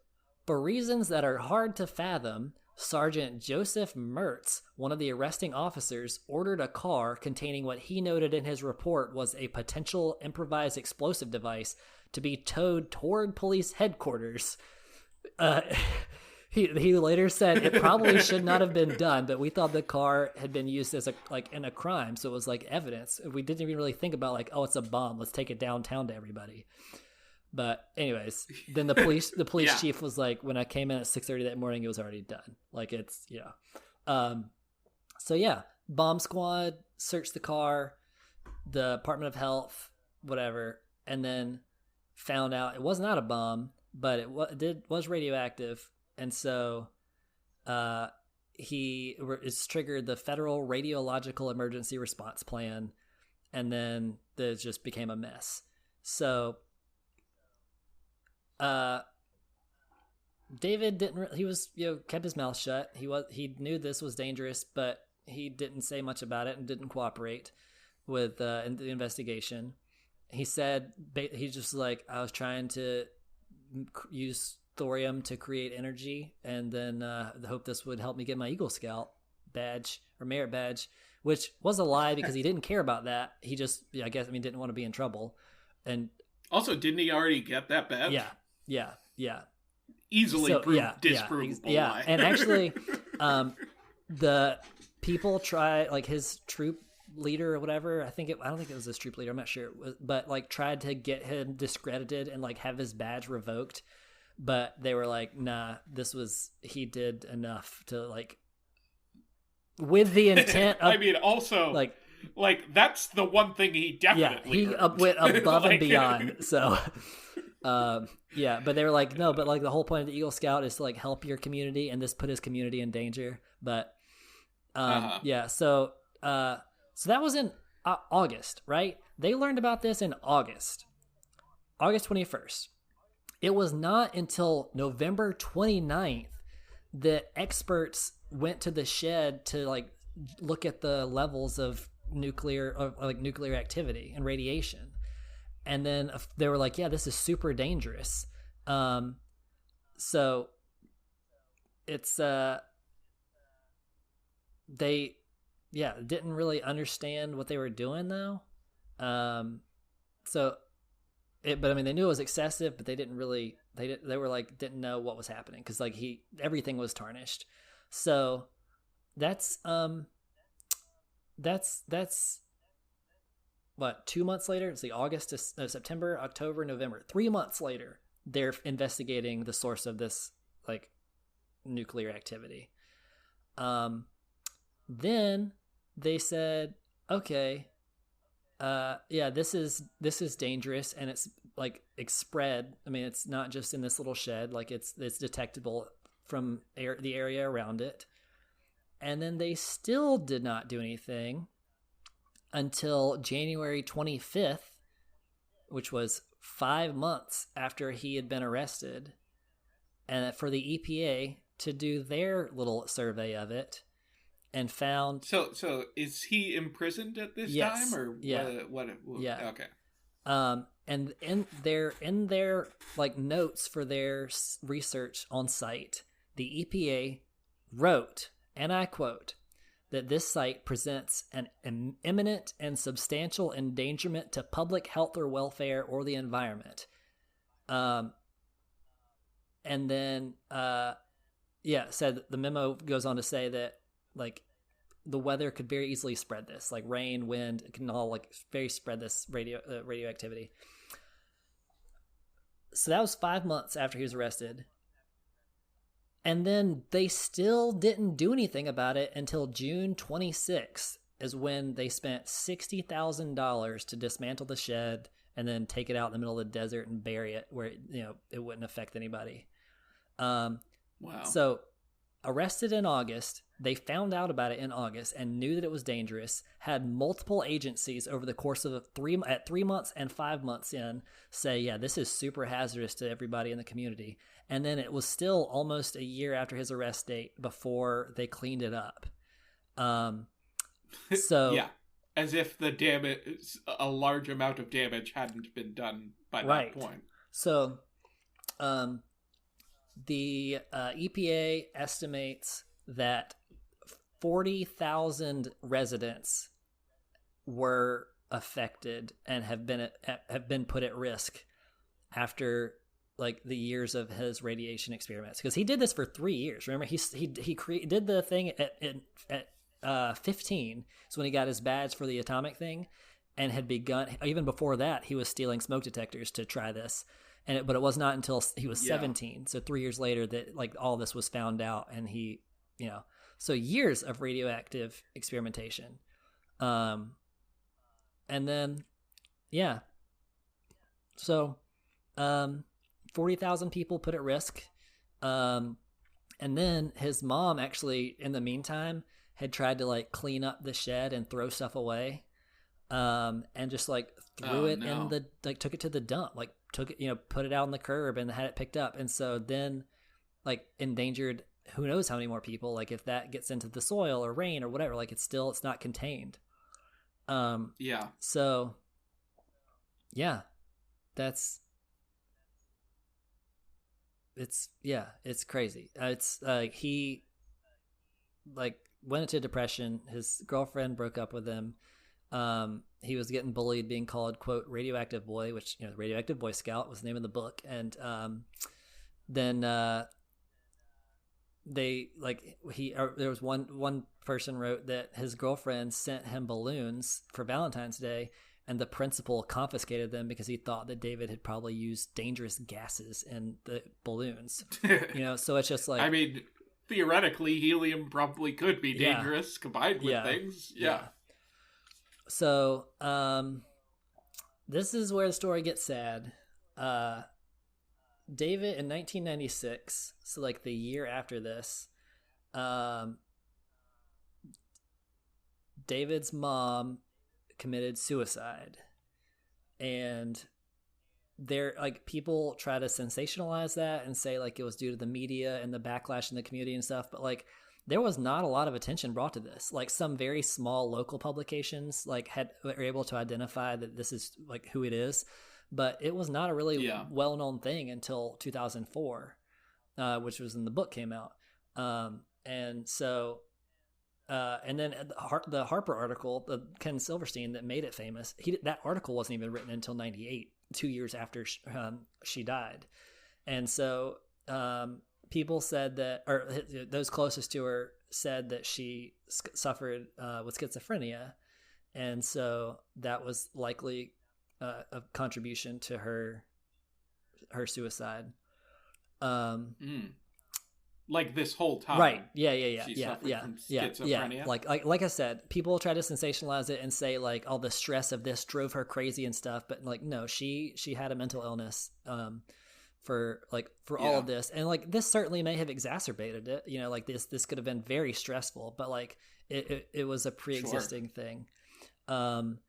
For reasons that are hard to fathom, Sergeant Joseph Mertz, one of the arresting officers, ordered a car containing what he noted in his report was a potential improvised explosive device to be towed toward police headquarters. He later said it probably should not have been done, but we thought the car had been used as in a crime, so it was like evidence. We didn't even really think about like, oh, it's a bomb. Let's take it downtown to everybody. But anyways, then the police chief was like, when I came in at 6:30 that morning, it was already done. Like it's So yeah, bomb squad searched the car, the Department of Health, whatever, and then found out it was not a bomb, but it was radioactive. And so it's triggered the Federal Radiological Emergency Response Plan, and then it just became a mess. So, David kept his mouth shut. He knew this was dangerous, but he didn't say much about it and didn't cooperate with in the investigation. He said he's just like, I was trying to use thorium to create energy, and then hope this would help me get my Eagle Scout badge or merit badge, which was a lie because he didn't care about that. He just, didn't want to be in trouble. And also, didn't he already get that badge? Yeah. Easily disprovable lie. And actually, the people his troop leader or whatever, I don't think it was his troop leader, I'm not sure, but tried to get him discredited and have his badge revoked, but they were like, nah, he did enough to with the intent of, also that's the one thing he definitely went above and beyond. So but they were like, no, but the whole point of the Eagle Scout is to help your community, and this put his community in danger. But so that was in August, right? They learned about this in August 21st. It was not until November 29th that experts went to the shed to look at the levels of nuclear activity and radiation. And then they were like, yeah, this is super dangerous. So it's they didn't really understand what they were doing though. But they knew it was excessive, but they didn't really, they were didn't know what was happening. Cause everything was tarnished. So that's what, 2 months later? It's August to September, October, November. 3 months later, they're investigating the source of this nuclear activity. Then they said, okay, this is dangerous, and it's it's spread. I mean, it's not just in this little shed. It's detectable from the area around it. And then they still did not do anything until January 25th, which was 5 months after he had been arrested, and for the EPA to do their little survey of it, and found. So is he imprisoned at this time, or what? Yeah. Okay. And in their notes for their research on site, the EPA wrote, and I quote, that this site presents an imminent and substantial endangerment to public health or welfare or the environment. And then, said the memo goes on to say that the weather could very easily spread this, rain, wind, it can all very spread this radioactivity. So that was 5 months after he was arrested. And then they still didn't do anything about it until June 26th is when they spent $60,000 to dismantle the shed and then take it out in the middle of the desert and bury it where it wouldn't affect anybody. Wow. So arrested in August, they found out about it in August and knew that it was dangerous, had multiple agencies over the course of 3 months and 5 months in say, yeah, this is super hazardous to everybody in the community. And then it was still almost a year after his arrest date before they cleaned it up. So yeah, as if a large amount of damage hadn't been done by that point. So, the EPA estimates that 40,000 residents were affected and have been put at risk after the years of his radiation experiments, because he did this for 3 years. Remember, he did the thing at 15. So when he got his badge for the atomic thing, and had begun, even before that, he was stealing smoke detectors to try this. But it was not until he was 17, so 3 years later, that all this was found out, and he, so years of radioactive experimentation, and then, so 40,000 people put at risk, and And then his mom actually, in the meantime, had tried to like clean up the shed and throw stuff away, and just like threw it in the, like took it to the dump, like took it, you know, put it out on the curb and had it picked up. And so then like endangered who knows how many more people, like if that gets into the soil or rain or whatever, like it's not contained. So yeah, it's crazy. It's like he like went into depression. His girlfriend broke up with him. He was getting bullied, being called, quote, radioactive boy, which, you know, radioactive Boy Scout was the name of the book. And then there was one person wrote that his girlfriend sent him balloons for Valentine's Day, and the principal confiscated them because he thought that David had probably used dangerous gases in the balloons. You know, so it's just like, I mean, theoretically, helium probably could be dangerous combined with things. Yeah. So, this is where the story gets sad. David, in 1996, so like the year after this, David's mom committed suicide. And there, like, people try to sensationalize that and say like it was due to the media and the backlash in the community and stuff, but like there was not a lot of attention brought to this. Like some very small local publications like were able to identify that this is like who it is, but it was not a really well-known thing until 2004, which was when the book came out. And so, and then the Harper article, the Ken Silverstein that made it famous, that article wasn't even written until 98, 2 years after she died. And so, people said that, or those closest to her said that she suffered with schizophrenia, and so that was likely a contribution to her suicide. Like this whole time, right? Yeah. Schizophrenia. Like I said, people try to sensationalize it and say like all the stress of this drove her crazy and stuff, but like no, she had a mental illness. For all of this, and like this certainly may have exacerbated it, you know, like this could have been very stressful, but like it was a pre-existing thing. And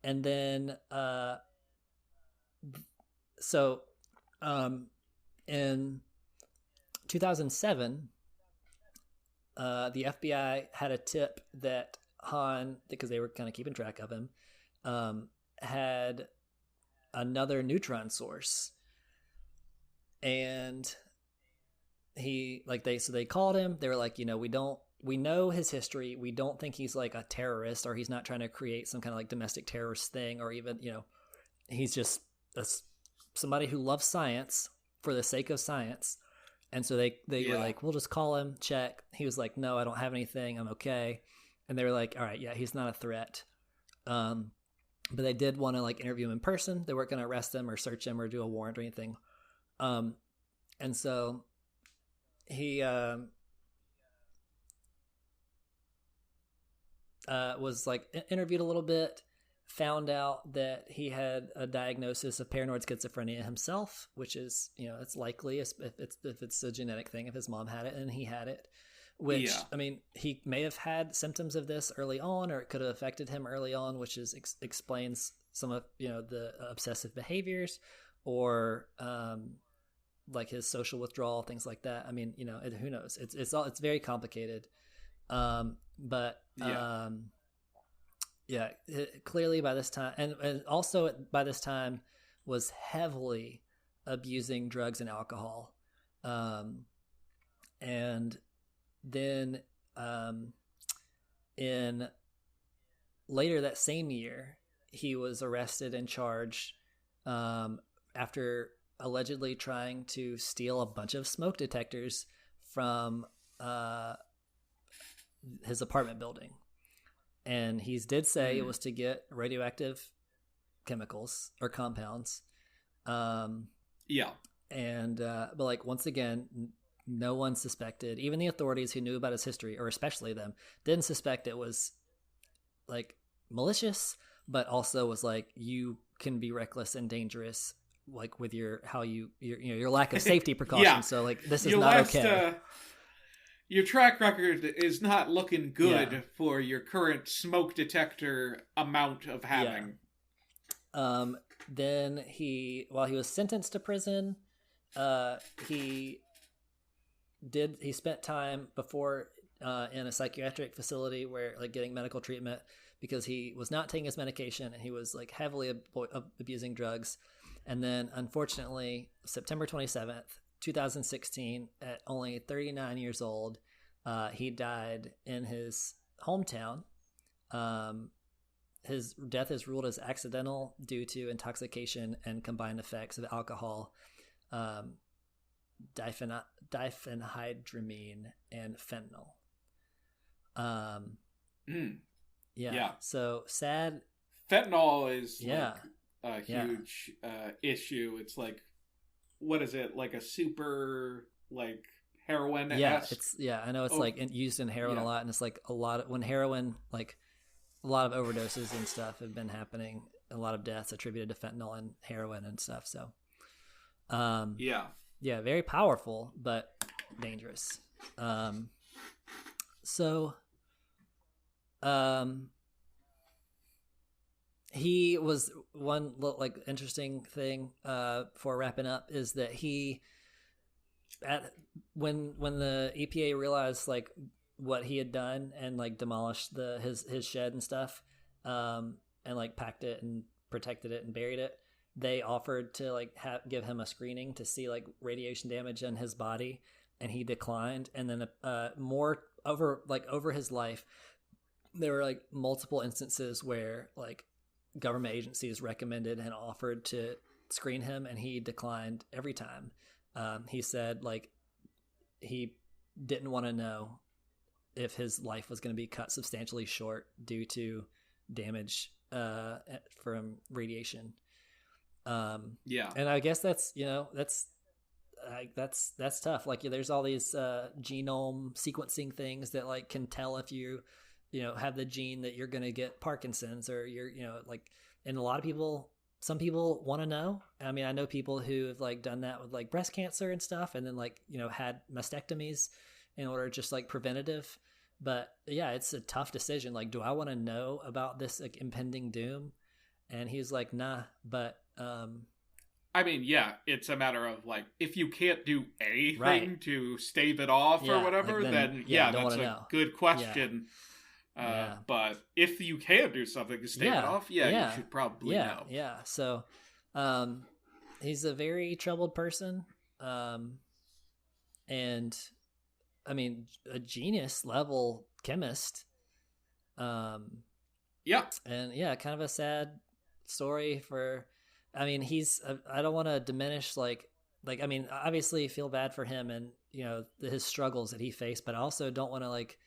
then in 2007, the FBI had a tip that Hahn, because they were kind of keeping track of him, had another neutron source. And they called him. They were like, you know, we know his history. We don't think he's like a terrorist, or he's not trying to create some kind of like domestic terrorist thing, or even, you know, he's just somebody who loves science for the sake of science. And so they were like, we'll just call him, check. He was like, no, I don't have anything. I'm okay. And they were like, all right, yeah, he's not a threat. But they did want to like interview him in person. They weren't going to arrest him or search him or do a warrant or anything. And so he was like interviewed a little bit, found out that he had a diagnosis of paranoid schizophrenia himself, which is, you know, it's likely if it's a genetic thing, if his mom had it and he had it, which I mean, he may have had symptoms of this early on, or it could have affected him early on, which is explains some of, you know, the obsessive behaviors, or like his social withdrawal, things like that. I mean, you know, who knows? It's very complicated. Clearly by this time, and also by this time was heavily abusing drugs and alcohol. And then in later that same year, he was arrested and charged after allegedly trying to steal a bunch of smoke detectors from his apartment building. And he did say it was to get radioactive chemicals or compounds. And but like, once again, no one suspected, even the authorities who knew about his history, or especially them, didn't suspect it was like malicious, but also was like, you can be reckless and dangerous, like with your lack of safety precautions. So like, this is not okay. your track record is not looking good for your current smoke detector amount of having. Then while he was sentenced to prison, he spent time before in a psychiatric facility where like getting medical treatment because he was not taking his medication and he was like heavily abusing drugs. And then unfortunately, September 27th, 2016, at only 39 years old, he died in his hometown. His death is ruled as accidental due to intoxication and combined effects of alcohol, diphenhydramine, and fentanyl. Yeah. So sad. Fentanyl is like a huge issue. It's like, what is it? Like a super like heroin? Yeah, I know it's like used in heroin a lot, and it's like a lot of when heroin like. A lot of overdoses and stuff have been happening. A lot of deaths attributed to fentanyl and heroin and stuff. So, very powerful, but dangerous. He was one like interesting thing for wrapping up is that when the EPA realized like what he had done and like demolished his shed and stuff, and like packed it and protected it and buried it, they offered to like give him a screening to see like radiation damage in his body, and he declined. And then over his life, there were like multiple instances where like government agencies recommended and offered to screen him, and he declined every time. He said like he didn't want to know if his life was going to be cut substantially short due to damage from radiation. And I guess that's tough. Like there's all these genome sequencing things that like can tell if you have the gene that you're going to get Parkinson's, or you're like, and a lot of people, some people want to know. I mean, I know people who have like done that with like breast cancer and stuff, and then like had mastectomies in order just like preventative. But yeah, it's a tough decision. Like, do I want to know about this like impending doom? And he's like, nah. But I mean, yeah, it's a matter of like, if you can't do anything to stave it off or whatever, like then that's a good question. But if you can do something to stave it off, you should probably know. Yeah. So he's a very troubled person. And I mean, a genius level chemist. And kind of a sad story for, I mean, I don't want to diminish like, I mean, obviously feel bad for him and, his struggles that he faced, but I also don't want to like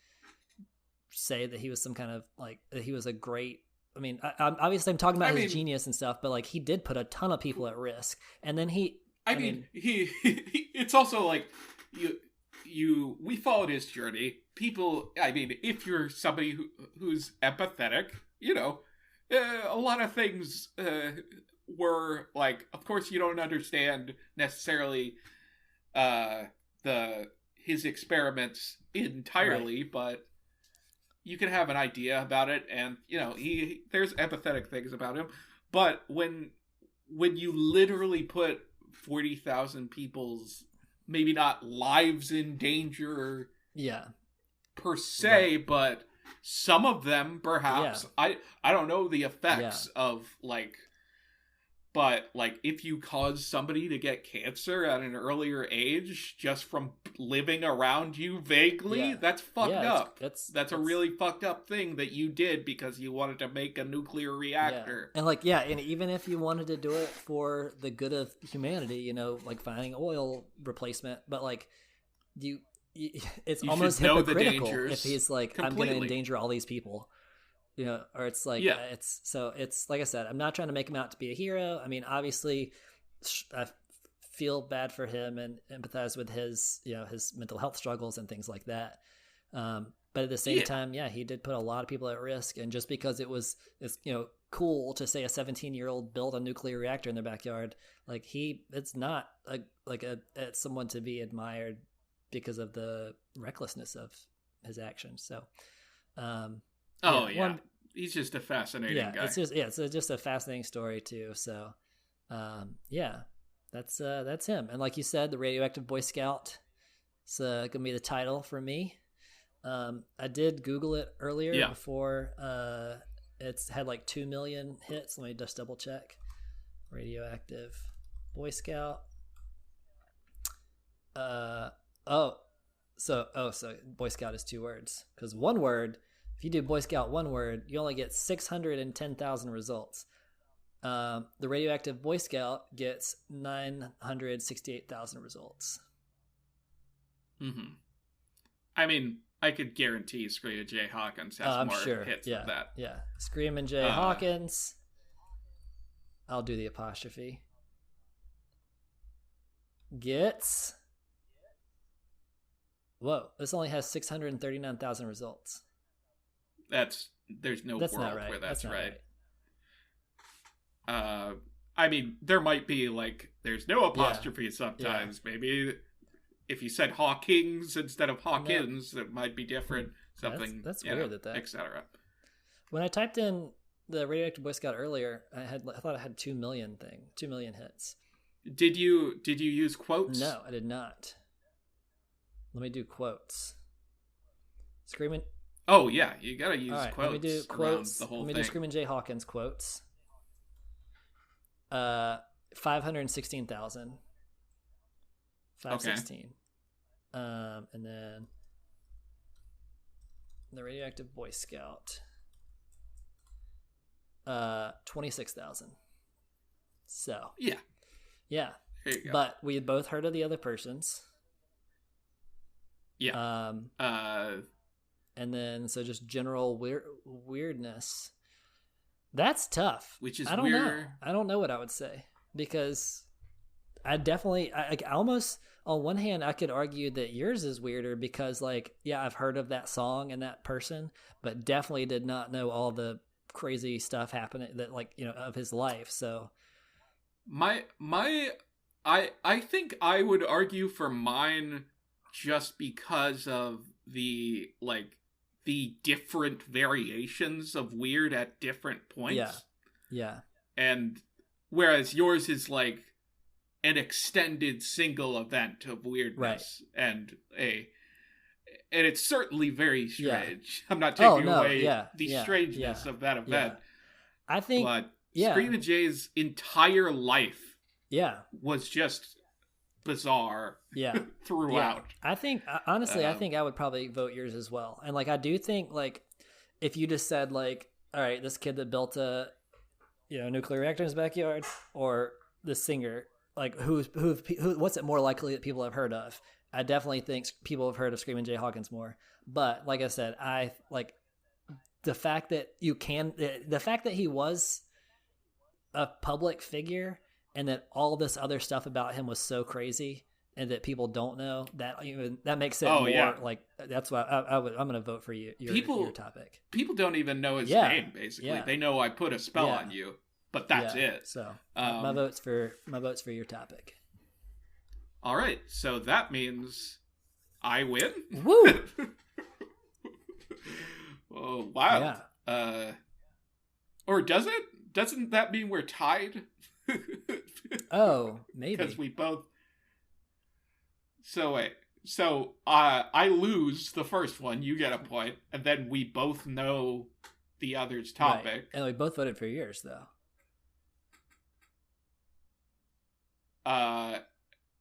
say that he was some kind of like, that he was a great, I mean, obviously I'm talking about his genius and stuff, but like he did put a ton of people at risk. And then he, it's also like we followed his journey. People, I mean, if you're somebody who's empathetic, a lot of things were like, of course you don't understand necessarily his experiments entirely, but you can have an idea about it, and there's empathetic things about him. But when you literally put 40,000 people's maybe not lives in danger per se, but some of them perhaps, I don't know the effects of like, but like if you cause somebody to get cancer at an earlier age just from living around you vaguely, that's fucked up. That's a really fucked up thing that you did because you wanted to make a nuclear reactor. And like, and even if you wanted to do it for the good of humanity, like finding oil replacement, but like it's you almost hypocritical if he's like, completely. I'm going to endanger all these people. Or it's like, it's like I said, I'm not trying to make him out to be a hero. I mean, obviously I feel bad for him and empathize with his, his mental health struggles and things like that. But at the same time, he did put a lot of people at risk. And just because it's cool to say a 17-year-old built a nuclear reactor in their backyard, like it's not it's someone to be admired because of the recklessness of his actions. So, he's just a fascinating guy. It's just a fascinating story too. So, that's him. And like you said, the Radioactive Boy Scout. It's gonna be the title for me. I did Google it earlier before. It's had like 2 million hits. Let me just double check. Radioactive Boy Scout. So Boy Scout is 2 words, because one word, if you do Boy Scout one word, you only get 610,000 results. The Radioactive Boy Scout gets 968,000 results. Mm-hmm. I mean, I could guarantee Screamin Jay Hawkins has more hits than that. Yeah, Screamin Jay Hawkins. I'll do the apostrophe. Gets. Whoa! This only has 639,000 results. There's no world not right. where that's right. Right. I mean, there might be like there's no apostrophe sometimes. Yeah. Maybe if you said Hawkins instead of Hawkins, it might be different. Something that's weird that etc. When I typed in the Radioactive Boy Scout earlier, I thought I had 2 million hits. Did you use quotes? No, I did not. Let me do quotes. Screamin'. Oh yeah, you gotta use quotes. Let me do quotes. The whole let me thing. do Screamin Jay Hawkins quotes. 516,000. 516. Okay. And then the Radioactive Boy Scout. 26,000. So yeah. There you go. But we had both heard of the other persons. Yeah. And then so just general weirdness. That's tough. Which is I don't know what I would say, because I definitely I almost, on one hand, I could argue that yours is weirder because I've heard of that song and that person, but definitely did not know all the crazy stuff happening that of his life. So I think I would argue for mine just because of the different variations of weird at different points. Yeah. And whereas yours is like an extended single event of weirdness, right. And it's certainly very strange. I'm not taking away the strangeness of that event. I think, but Screamin Jay's entire life was just bizarre throughout. I think honestly I think I would probably vote yours as well. And I do think if you just said all right, this kid that built a nuclear reactor in his backyard, or the singer, who what's it more likely that people have heard of? I definitely think people have heard of Screamin Jay Hawkins more. But like I said, I the fact that he was a public figure, and that all this other stuff about him was so crazy, and that people don't know that makes it that's why I'm going to vote for you. Your topic. People don't even know his name. Basically, they know I put a spell on you, but that's it. So my vote's for your topic. All right, so that means I win. Woo! Oh wow! Yeah. Or does it? Doesn't that mean we're tied? Oh, maybe. Because we both. So wait. So I lose the first one. You get a point, and then we both know the other's topic. Right. And we both voted for yours, though.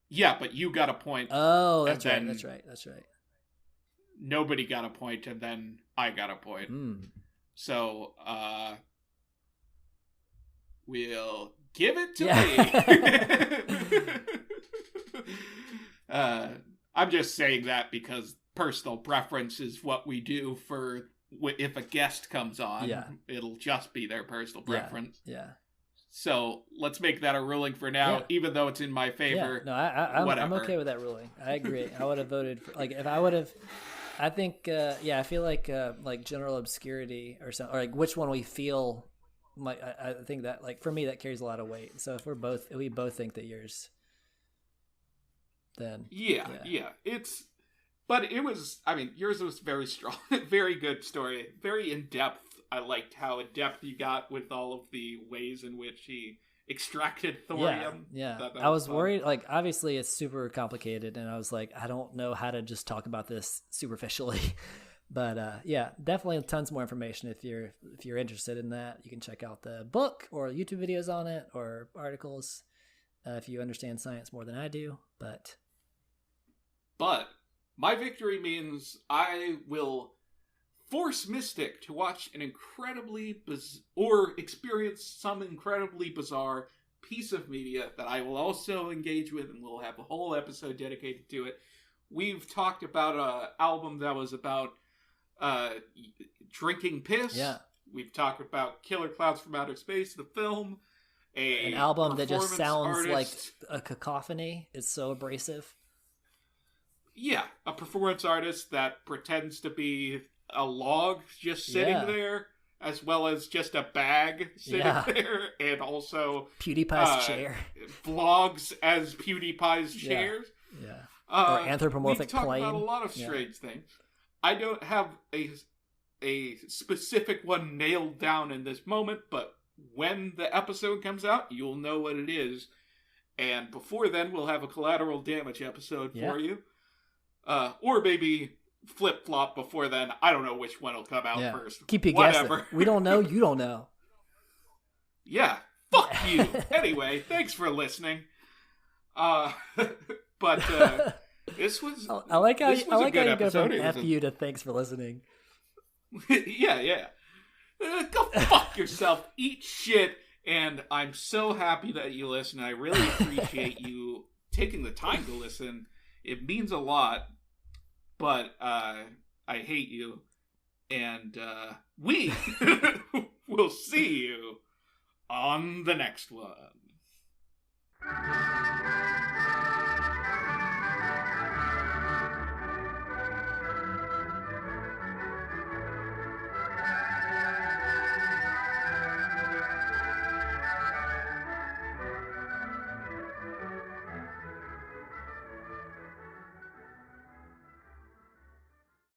Yeah, but you got a point. Oh, that's right. Nobody got a point, and then I got a point. So we'll give it to me. I'm just saying that because personal preference is what we do for if a guest comes on. Yeah. It'll just be their personal preference. Yeah. So let's make that a ruling for now, even though it's in my favor. Yeah. No, I'm okay with that ruling. I agree. I would have voted for, if I would have. I think I feel like general obscurity or something, or which one we feel. I think that for me that carries a lot of weight. So if we both think that yours, then yeah. It's But it was, I mean, yours was very strong. Very good story. Very in-depth. I liked how in-depth you got with all of the ways in which he extracted thorium. Yeah. That I was fun. worried, like, obviously it's super complicated, and I was like, I don't know how to just talk about this superficially. But yeah, definitely tons more information if you're interested in that. You can check out the book or YouTube videos on it or articles if you understand science more than I do. But my victory means I will force Mystic to watch an incredibly or experience some incredibly bizarre piece of media that I will also engage with, and we'll have a whole episode dedicated to it. We've talked about an album that was about drinking piss. Yeah. We've talked about Killer Clowns from Outer Space, the film. An album that just sounds artist. like a cacophony. It's so abrasive. Yeah, a performance artist that pretends to be a log just sitting there, as well as just a bag sitting there, and also PewDiePie's chair. Vlogs as PewDiePie's chairs. Yeah. Or anthropomorphic we've talked plane. about a lot of strange things. I don't have a specific one nailed down in this moment, but when the episode comes out, you'll know what it is. And before then, we'll have a collateral damage episode for you. Or maybe flip-flop before then. I don't know which one will come out first. Keep you guessing. We don't know. You don't know. Yeah. Fuck you. Anyway, thanks for listening. But this was I like how you go from episode. F you to thanks for listening. Yeah. Go fuck yourself. Eat shit. And I'm so happy that you listen. I really appreciate you taking the time to listen. It means a lot. But I hate you. And we will see you on the next one.